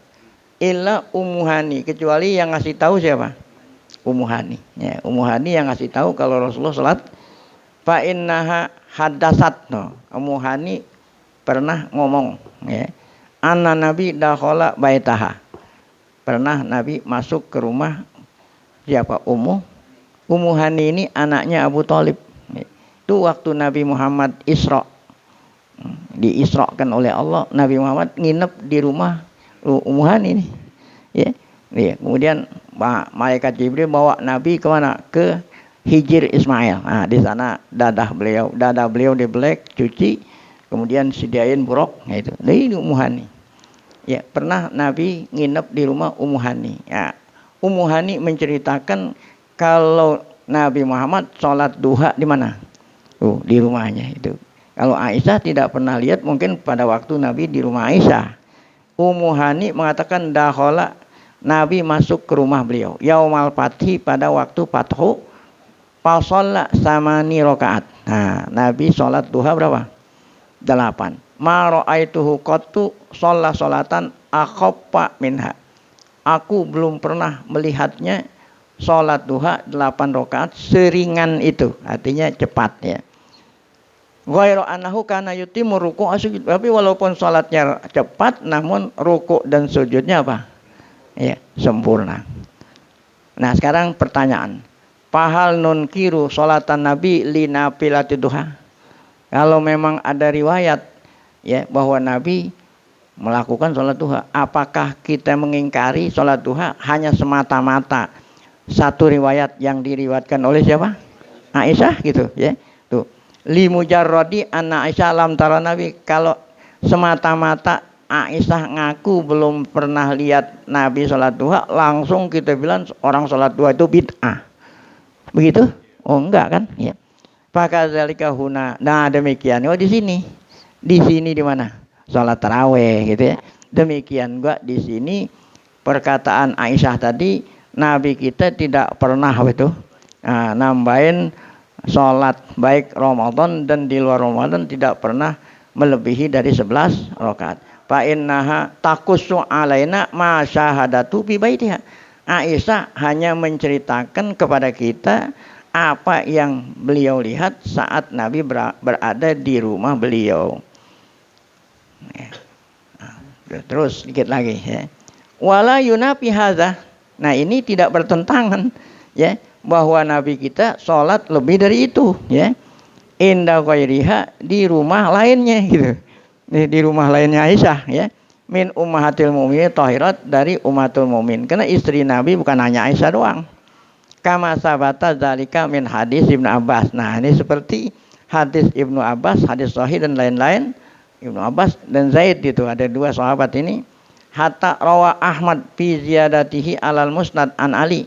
illa umuhani, kecuali yang ngasih tahu siapa? Umuhani. Ya, umuhani yang ngasih tahu kalau Rasulullah salat. Fa innaha hadasat. No. Umuhani pernah ngomong, ya. Anna Nabi dakhala baitaha. Pernah Nabi masuk ke rumah siapa? Umuhani ini anaknya Abu Thalib. Itu waktu Nabi Muhammad Isra. Diisrakan oleh Allah, Nabi Muhammad nginep di rumah Umuhani ini. Ya. Ya. Kemudian malaikat Jibril bawa Nabi ke mana? Ke Hijr Ismail. Nah, di sana dada beliau dibelek, cuci, kemudian sediain buruk, nah itu. Nah, ini Umuhani. Ya, pernah Nabi nginep di rumah Umuhani. Ya. Umuhani menceritakan kalau Nabi Muhammad sholat duha di mana? Di rumahnya itu. Kalau Aisyah tidak pernah lihat, mungkin pada waktu Nabi di rumah Aisyah. Umuhani mengatakan dakhala, Nabi masuk ke rumah beliau yaumal fathi, pada waktu fathu, fa shalla samani rakaat. Nah, Nabi sholat duha berapa? 8. Ma ra'aituhu qattu shalla sholatan akhaffa minha. Aku belum pernah melihatnya sholat duha 8 rakaat seringan itu, artinya cepat ya. Ghairu annahu kana yutimmu ruku' sujud. Tapi walaupun salatnya cepat, namun ruku' dan sujudnya apa? Ya, sempurna. Nah, sekarang pertanyaan. Fahal nunkiru salatan Nabi li nafilati duha? Kalau memang ada riwayat ya bahwa Nabi melakukan salat duha, apakah kita mengingkari salat duha hanya semata-mata satu riwayat yang diriwayatkan oleh siapa? Aisyah gitu ya. Tuh. Li mujarradi anna Aisyah lam tara Nabi, kalau semata-mata Aisyah ngaku belum pernah lihat Nabi sholat duha, langsung kita bilang orang sholat duha itu bid'ah. Begitu? Oh enggak kan? Ya. Fakadzalika huna. Nah, demikian. Oh di sini. Di sini di mana? Sholat tarawih gitu ya. Demikian juga di sini perkataan Aisyah tadi, Nabi kita tidak pernah itu nambahin sholat baik Ramadan dan di luar Ramadan tidak pernah melebihi dari 11 rakaat. Fa innaha taqussu alaina ma syahadatu bi baitiha. Aisyah hanya menceritakan kepada kita apa yang beliau lihat saat Nabi berada di rumah beliau. Terus sedikit lagi ya. Wala yunafi hadza. Nah, ini tidak bertentangan ya, bahwa Nabi kita sholat lebih dari itu ya, inda ghairiha, di rumah lainnya gitu, di rumah lainnya Aisyah ya, min ummahatil mu'minin tahirat, dari ummatul mu'min, karena istri Nabi bukan hanya Aisyah doang. Kama sabata zalika min hadis Ibnu Abbas. Nah, ini seperti hadis Ibnu Abbas, hadis sahih dan lain-lain. Ibnu Abbas dan Zaid itu ada dua sahabat ini. Hatta rawa Ahmad fi ziyadatihi alal musnad an Ali,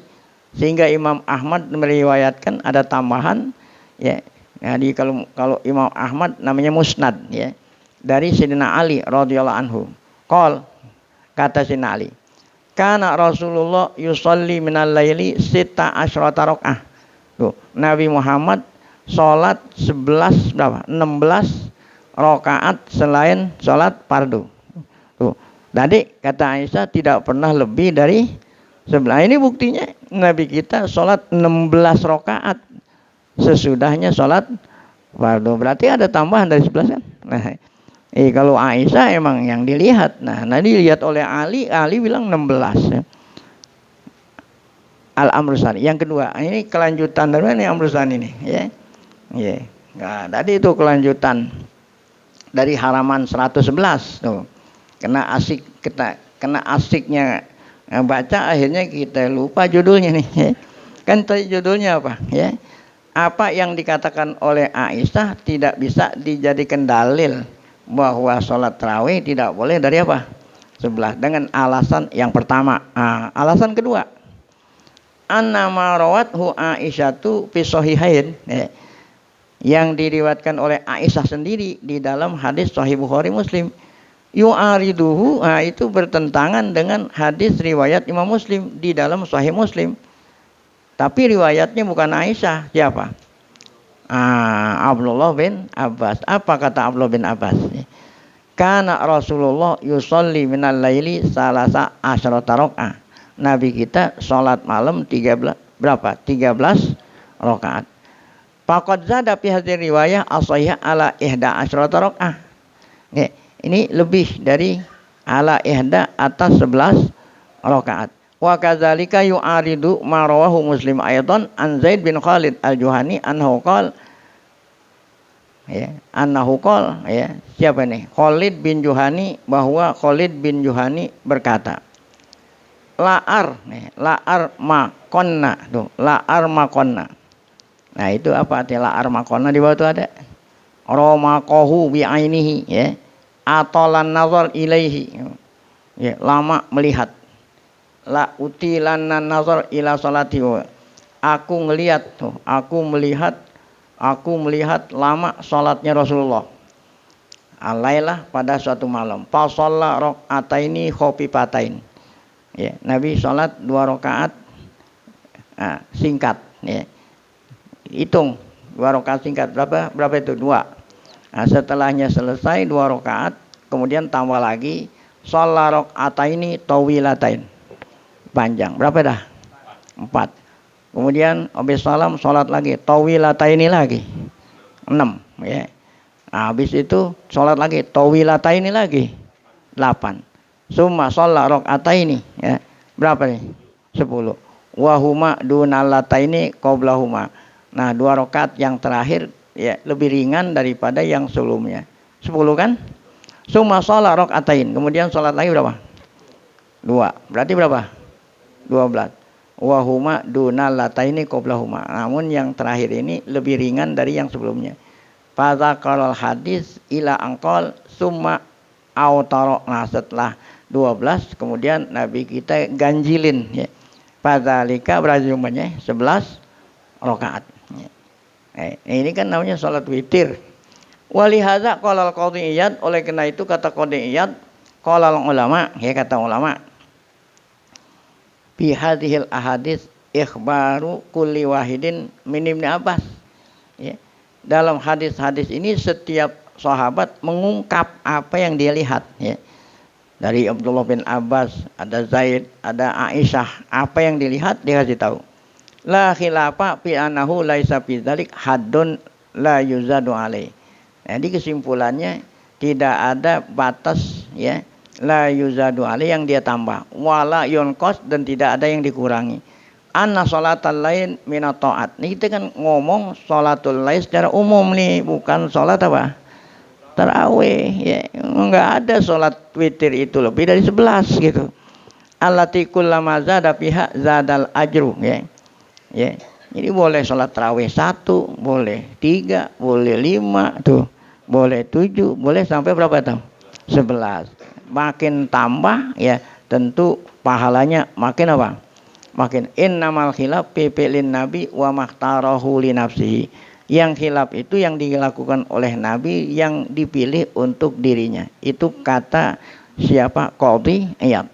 sehingga Imam Ahmad meriwayatkan ada tambahan ya. Jadi kalau Imam Ahmad namanya musnad ya, dari Sayyidina Ali radhiyallahu anhu. Qol, kata Sayyidina Ali, kana Rasulullah yusalli minal laili sita asyrata rakaah. Tuh, Nabi Muhammad salat 16 rakaat selain salat fardu. Tuh. Tadi kata Aisyah tidak pernah lebih dari 11. Ini buktinya Nabi kita sholat 16 rakaat sesudahnya sholat fardu. Berarti ada tambahan dari 11 kan? Nah, kalau Aisyah emang yang dilihat. Nah, dilihat oleh Ali bilang 16 ya. Al-Amrus Tsani. Yang kedua, ini kelanjutan dari mana Amrus Tsani ini, ya. Ya. Nah, tadi itu kelanjutan dari halaman 111 tuh. Kena asiknya baca, akhirnya kita lupa judulnya nih, ya. Kan tadi judulnya apa, ya? Apa yang dikatakan oleh Aisyah tidak bisa dijadikan dalil bahwa sholat tarawih tidak boleh dari apa? Sebelah, dengan alasan yang pertama. Alasan kedua, anna ma rawathu Aisyatu fi sahihain, ya, yang diriwayatkan oleh Aisyah sendiri di dalam hadis Sahih Bukhari Muslim, yu'ariduhu, itu bertentangan dengan hadis riwayat Imam Muslim di dalam Sahih Muslim. Tapi riwayatnya bukan Aisyah, siapa? Abdullah bin Abbas. Apa kata Abdullah bin Abbas? Kana Rasulullah yusolli minal laili salasa asyrata rakaat. Nabi kita sholat malam 13 berapa? 13 rakaat. Faqad zada fi hadhihi riwayah as-sahihah ala ihda asyrata rakaat. Ini lebih dari ala ihda atas 11 rakaat. Wa kadzalika yu'aridu ma rawahu Muslim aidan an Zaid bin Khalid al-Juhani annahu qala, ya, annahu qala, ya, siapa nih? Khalid bin Juhani, bahwa Khalid bin Juhani berkata, la'ar makonna, tuh, la'ar makonna. Nah, itu apa artinya la'ar makonna? Di bawah itu ada romakohu bi'ainihi, ya, atolan nazar ilaihi, ya, lama melihat. La utilanna nazar ila salati, aku ngelihat, tuh, aku melihat lama salatnya Rasulullah. Alailah, pada suatu malam. Fa shalla rakaataini khafifatain. Ya, Nabi salat 2 rakaat singkat, ya. Hitung 2 rakaat singkat, berapa itu? 2. Setelahnya selesai 2 rakaat, kemudian tambah lagi shalla rakaataini tawilatain. Panjang. Berapa dah? 4. Kemudian habis salam salat lagi tawilataini lagi. 6, ya. Habis itu salat lagi tawilataini lagi. 8. Summa shalla rakaataini, ya. Berapa nih? 10. Wa huma dunalataini qablahuma. Nah, 2 rakaat yang terakhir, ya, lebih ringan daripada yang sebelumnya. 10 kan? Summa shalla rakaatain. Kemudian salat lagi berapa? 2. Berarti berapa? 12. Wa huma dunalataini qablahuma. Namun yang terakhir ini lebih ringan dari yang sebelumnya. Fa dzaqal hadis ila angqal summa autara. Nah, setelah 12 kemudian Nabi kita ganjilin, ya. Fadzalika berjumlahnya 11 rakaat. Ini kan namanya salat witir. Walihadza qala al-qadhi Iyad, oleh karena itu kata Qadhi Iyad, qala ulama, ya, kata ulama, fi hadhil ahadits ikhbaru kulli wahidin min Ibnu Abbas, ya. Dalam hadis-hadis ini setiap sahabat mengungkap apa yang dia lihat, ya. Dari Abdullah bin Abbas, ada Zaid, ada Aisyah, apa yang dilihat dia kasih tahu. La khilafa fi annahu laisa fi dzalik haddun la yuzadu alai. Jadi kesimpulannya tidak ada batas, ya, la yuzadu alai yang dia tambah, wala yunqas, dan tidak ada yang dikurangi. Anna sholatal lain minat ta'at. Ini kita kan ngomong sholatul lain secara umum nih, bukan sholat apa? Tarawih, ya. Enggak ada sholat witir itu lebih dari 11 gitu. Allati kullama zada fiha zadal ajru, ya. Ya. Jadi boleh sholat tarawih 1, boleh 3, boleh 5, tuh. Boleh 7, boleh sampai berapa tuh? 11. Makin tambah, ya, tentu pahalanya makin apa? Makin. Innamal khilaf fi fi'lin nabi wa makhtarahu li nafsihi. Yang khilaf itu yang dilakukan oleh Nabi, yang dipilih untuk dirinya. Itu kata siapa? Qadhi Iyad.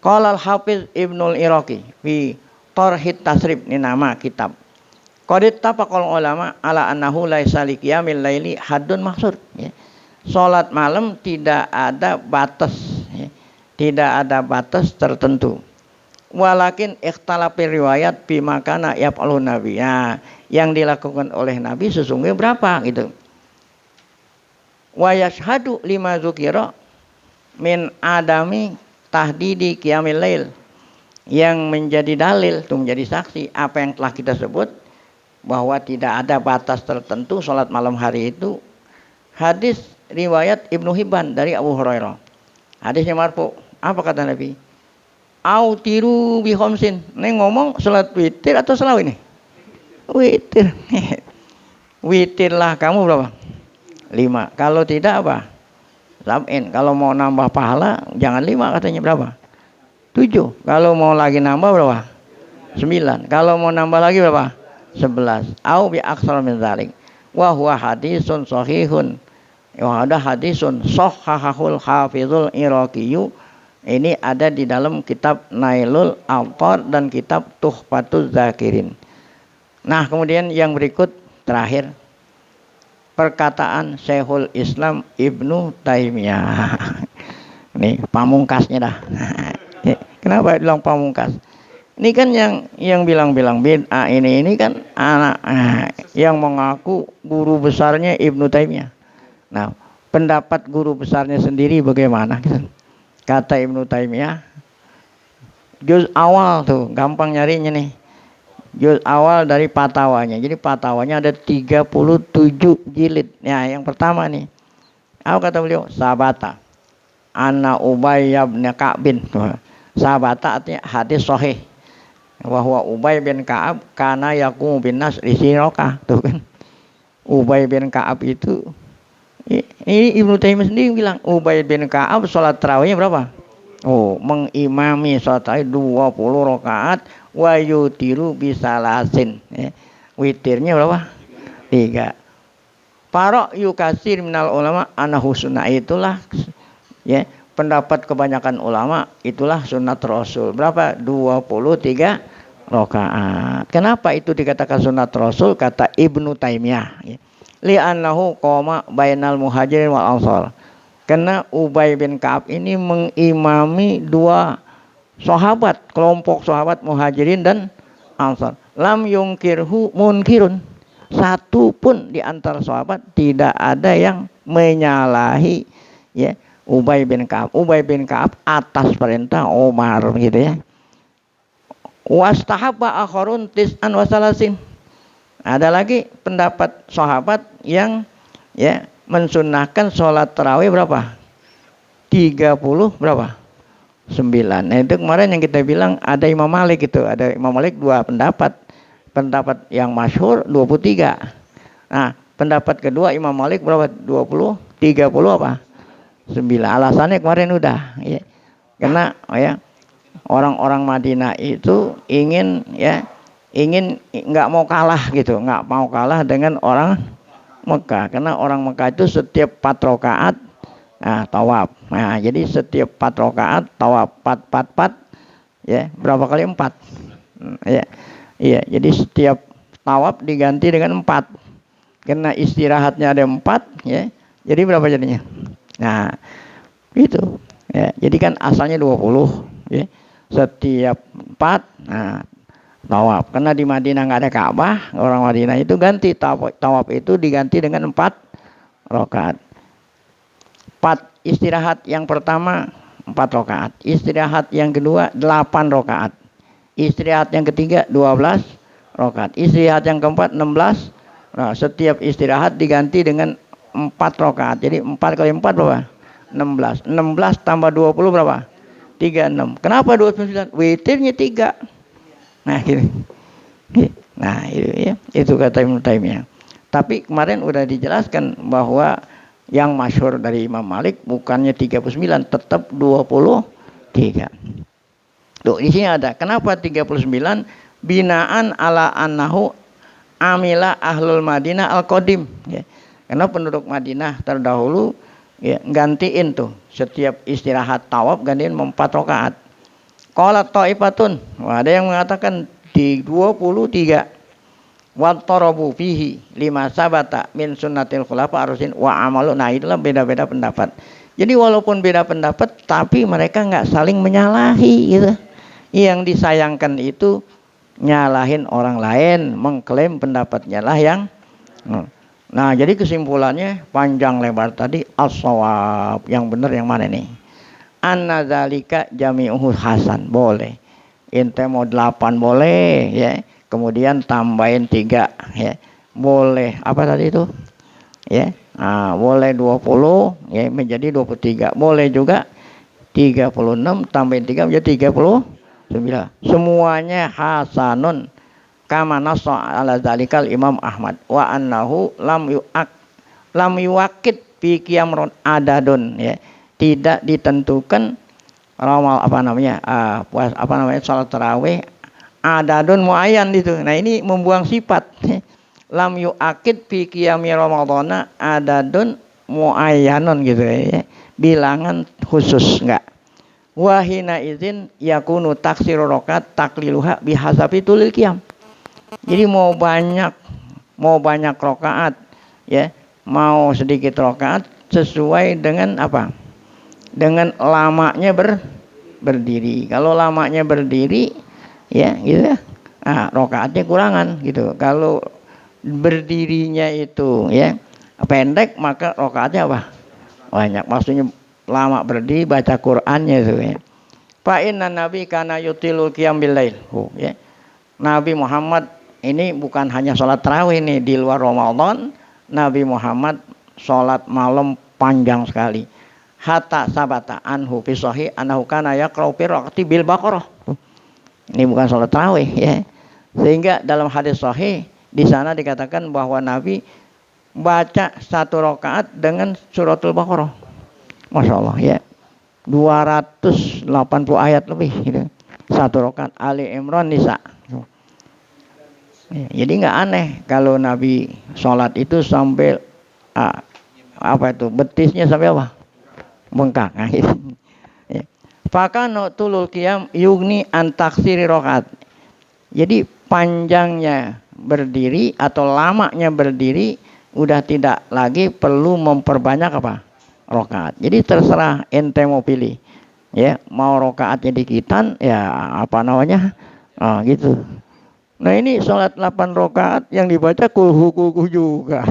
Qala al-Hafiz Ibnul Iraqi fi Tarhit Tasrib, ini nama kitab. Qad tafaqal ulama ala annahu laisa li qiyamil laili haddun maksud, ya. Salat malam tidak ada batas, ya. Tidak ada batas tertentu. Walakin ikhtalafir riwayat fi makana yaf'alun nabi. Nah, yang dilakukan oleh Nabi sesungguhnya berapa gitu. Wa yashhadu lima dzukira min adami tahdidi qiyamil lail. yang menjadi dalil, itu menjadi saksi apa yang telah kita sebut bahwa tidak ada batas tertentu sholat malam hari itu. Hadis riwayat Ibnu Hibban dari Abu Hurairah. Hadisnya marfu. Apa kata Nabi? Autiru bi khamsin. Ini ngomong sholat witir atau selawat ini? Witir. Witirlah kamu berapa? 5. Kalau tidak apa? Sab'in. Kalau mau nambah pahala jangan 5 katanya, berapa? 7. Kalau mau lagi nambah berapa? 9. Kalau mau nambah lagi berapa? 11. Au bi aktsar min dzalik. Wa huwa hadisun shahihun. Wa ada hadisun shahhahul hafizul Iraqiyyu. Ini ada di dalam kitab Nailul Awtar dan kitab Tuhfatuz Zakirin. Nah, kemudian yang berikut terakhir, perkataan Syekhul Islam Ibnu Taimiyah. Ini pamungkasnya dah. Kenapa bilang pamungkas? Ini kan yang bilang-bilang bid'ah ini kan anak yang mengaku guru besarnya Ibnu Taimiyah. Nah, pendapat guru besarnya sendiri bagaimana? Kata Ibnu Taimiyah, juz awal tuh, gampang nyarinya nih. Juz awal dari fatwanya. Jadi fatwanya ada 37 jilid. Ya, yang pertama nih. Apa kata beliau? Sabata Anna Ubay bin Ka'bin. Sabata artinya hadis sahih. Bahwa Ubay bin Ka'ab kana yaqumu bin nas di sinokah. Tuh kan. Ubay bin Ka'ab itu, ini Ibnu Taimiyah sendiri bilang Ubay bin Ka'ab sholat tarawihnya berapa? Oh, mengimami sholat tarawih 20 rakaat wa yutiru bisalasin. Witirnya berapa? 3. Para yukasir minal ulama anahu sunnah, itulah ya pendapat kebanyakan ulama, itulah sunat Rasul. Berapa? 23 rakaat. Kenapa itu dikatakan sunat Rasul? Kata Ibnu Taimiyah, ya. Li'annahu qoma bainal muhajirin wal ansar. Karena Ubay bin Ka'ab ini mengimami 2 sahabat, kelompok sahabat muhajirin dan ansar. Lam yungkirhu munkirun. Satu pun di antara sahabat tidak ada yang menyalahi ya Ubay bin Ka'ab. Ubay bin Ka'ab atas perintah Umar gitu ya. Wastahabba akharun tis'an wasalasin. Ada lagi pendapat sahabat yang ya mensunnahkan sholat tarawih berapa? 30 berapa? 9. Nah, itu kemarin yang kita bilang ada Imam Malik itu. Ada Imam Malik 2 pendapat. Pendapat yang masyhur 23. Nah, pendapat kedua Imam Malik berapa? 20, 30 apa? 9. Alasannya kemarin udah ya. Karena ya orang-orang Madinah itu ingin nggak mau kalah gitu, nggak mau kalah dengan orang Mekah. Karena orang Mekah itu setiap 4 rakaat tawaf. Nah, jadi setiap 4 rakaat tawaf 4 ya, berapa kali 4? Ya. Iya, jadi setiap tawaf diganti dengan 4. Karena istirahatnya ada 4 ya. Jadi berapa jadinya? Nah, itu. Ya, jadi kan asalnya 20 ya. Setiap 4 tawaf. Karena di Madinah nggak ada Ka'bah, orang Madinah itu ganti tawaf itu diganti dengan 4 rakaat. 4 istirahat yang pertama 4 rakaat. Istirahat yang kedua 8 rakaat. Istirahat yang ketiga 12 rakaat. Istirahat yang keempat 16. Nah, setiap istirahat diganti dengan 4 rakaat. Jadi 4 kali 4 berapa? 16. 16 tambah 20 berapa? 36. Kenapa 29? Witirnya 3. Nah, gitu. Nah, itu ya. Itu kata Ibnu Taimiyah. Tapi kemarin udah dijelaskan bahwa yang masyhur dari Imam Malik bukannya 39, tetap 23. Tuh, di sini ada. Kenapa 39? Binaan ala annahu amila ahlul Madinah al-qadim. Ya. Karena penduduk Madinah terdahulu ya, gantiin tuh. Setiap istirahat tawaf gantiin 4 rakaat. Qala ta'ifatun. Ada yang mengatakan di 23. Wattarabu fihi lima sabata min sunnatil khulafa arusin wa amalu. Nah, itulah beda-beda pendapat. Jadi walaupun beda pendapat, tapi mereka nggak saling menyalahi gitu. Yang disayangkan itu nyalahin orang lain, mengklaim pendapatnya lah yang. Nah, jadi kesimpulannya panjang lebar tadi, as-shawab, yang benar yang mana nih? Anna dzalika jami'uhu hasan, boleh. ente mau 8 boleh ya, kemudian tambahin 3 ya, boleh apa tadi itu ya, boleh 20 ya menjadi 23, boleh juga 36 tambahin 3 menjadi 39, semuanya hasanun kama nassa ala zalikal Imam Ahmad wa annahu lam yuwakid fi qiyamron adadun ya, tidak ditentukan ramal salat tarawih adadun muayyan itu. Nah ini membuang sifat lam yuakid fi qiyami ramadhana adadun muayyanun gitu ya, bilangan khusus enggak. Wahina izin yakunu taksiru rakaat takliluha bihasabi tulil qiyam. Jadi mau banyak rakaat ya, mau sedikit rakaat sesuai dengan apa? Dengan lamanya berdiri. Kalau lamanya berdiri ya gitu ya, rakaatnya kurangan gitu. Kalau berdirinya itu ya pendek, maka rakaatnya apa? Banyak. Maksudnya lama berdiri baca Qur'annya itu ya. Fa inna nabi kana yutilul qiyam bil lail. Ya. Nabi Muhammad ini bukan hanya sholat tarawih nih di luar Ramadan, Nabi Muhammad sholat malam panjang sekali. Hatta sabata anhu fi sahih annahu kana yaqra'u fi raqati bil baqarah. Ini bukan sholat tarawih ya. Sehingga dalam hadis sahih di sana dikatakan bahwa Nabi baca 1 rakaat dengan suratul Baqarah. Masya Allah ya. 280 ayat lebih gitu. 1 rakaat Ali Imran Nisa. Ya, jadi nggak aneh kalau Nabi sholat itu sampai betisnya sampai apa? Bengkak. Nah, gitu. Ya. Fakano tulul qiyam yugni an taksiri rakaat. Jadi panjangnya berdiri atau lamanya berdiri udah tidak lagi perlu memperbanyak apa? Rakaat. Jadi terserah ente mau pilih. Ya, mau rakaatnya dikitan ya apa namanya? Gitu. Nah ini sholat 8 rakaat yang dibaca kulhu juga.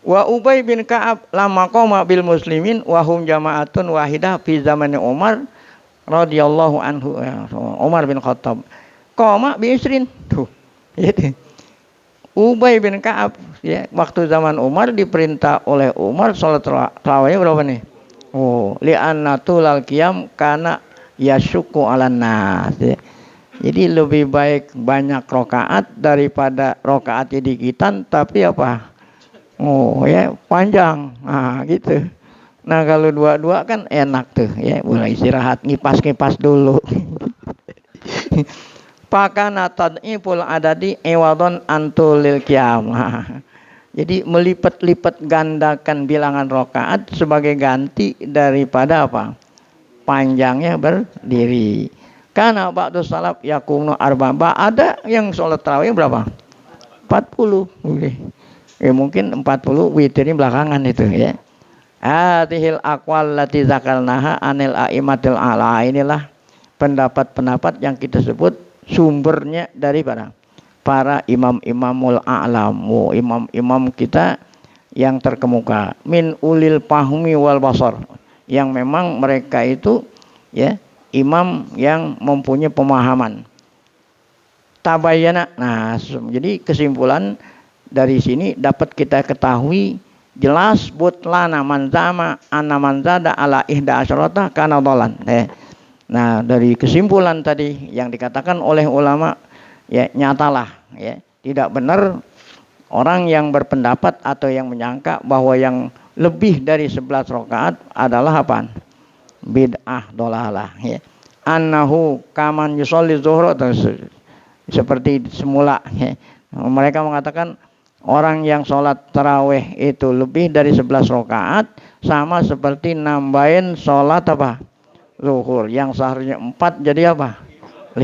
Wa Ubay bin Ka'ab lama qoma bil muslimin wa hum jama'atun wahidah fi zaman Umar radhiyallahu anhu. Umar bin Khattab. Qoma bi isrin. Tuh. Gitu. Ubay bin Ka'ab ya, waktu zaman Umar diperintah oleh Umar sholat tarawih berapa nih? Li'anna tulal qiyam kana yasyuku 'alan nas. Ya. Jadi lebih baik banyak rakaat daripada rakaatnya dikitan tapi apa? Ya panjang. Gitu. Nah kalau 2 kan enak tuh ya, boleh istirahat ngipas dulu. Pakana tad'iful adadi ewadon antulil qiyam. Jadi melipat-lipat gandakan bilangan rakaat sebagai ganti daripada apa? Panjangnya berdiri. Karena ba'du salaf yakumnu arba'. Ada yang sholat tarawih berapa? 40. Ya mungkin 40 witirnya belakangan itu ya. Hadhil aqwal lati zakarnaha anil a'immatil a'la. Inilah pendapat-pendapat yang kita sebut sumbernya dari para imam-imamul a'lam, imam-imam kita yang terkemuka, min ulil fahmi wal basar, yang memang mereka itu ya imam yang mempunyai pemahaman. Tabayyana. Nah, jadi kesimpulan dari sini dapat kita ketahui jelas butlana manzama anna manzada ala ihda asyarata kana dhalan. Nah, dari kesimpulan tadi yang dikatakan oleh ulama ya nyatalah ya, tidak benar orang yang berpendapat atau yang menyangka bahwa yang lebih dari 11 rakaat adalah apa? Bid'ah dhalalah ya. Annahu kaman yusolli zuhra, seperti semula ya. Mereka mengatakan orang yang sholat tarawih itu lebih dari 11 rakaat sama seperti nambahin sholat apa? Zuhur yang seharusnya 4 jadi apa? 5.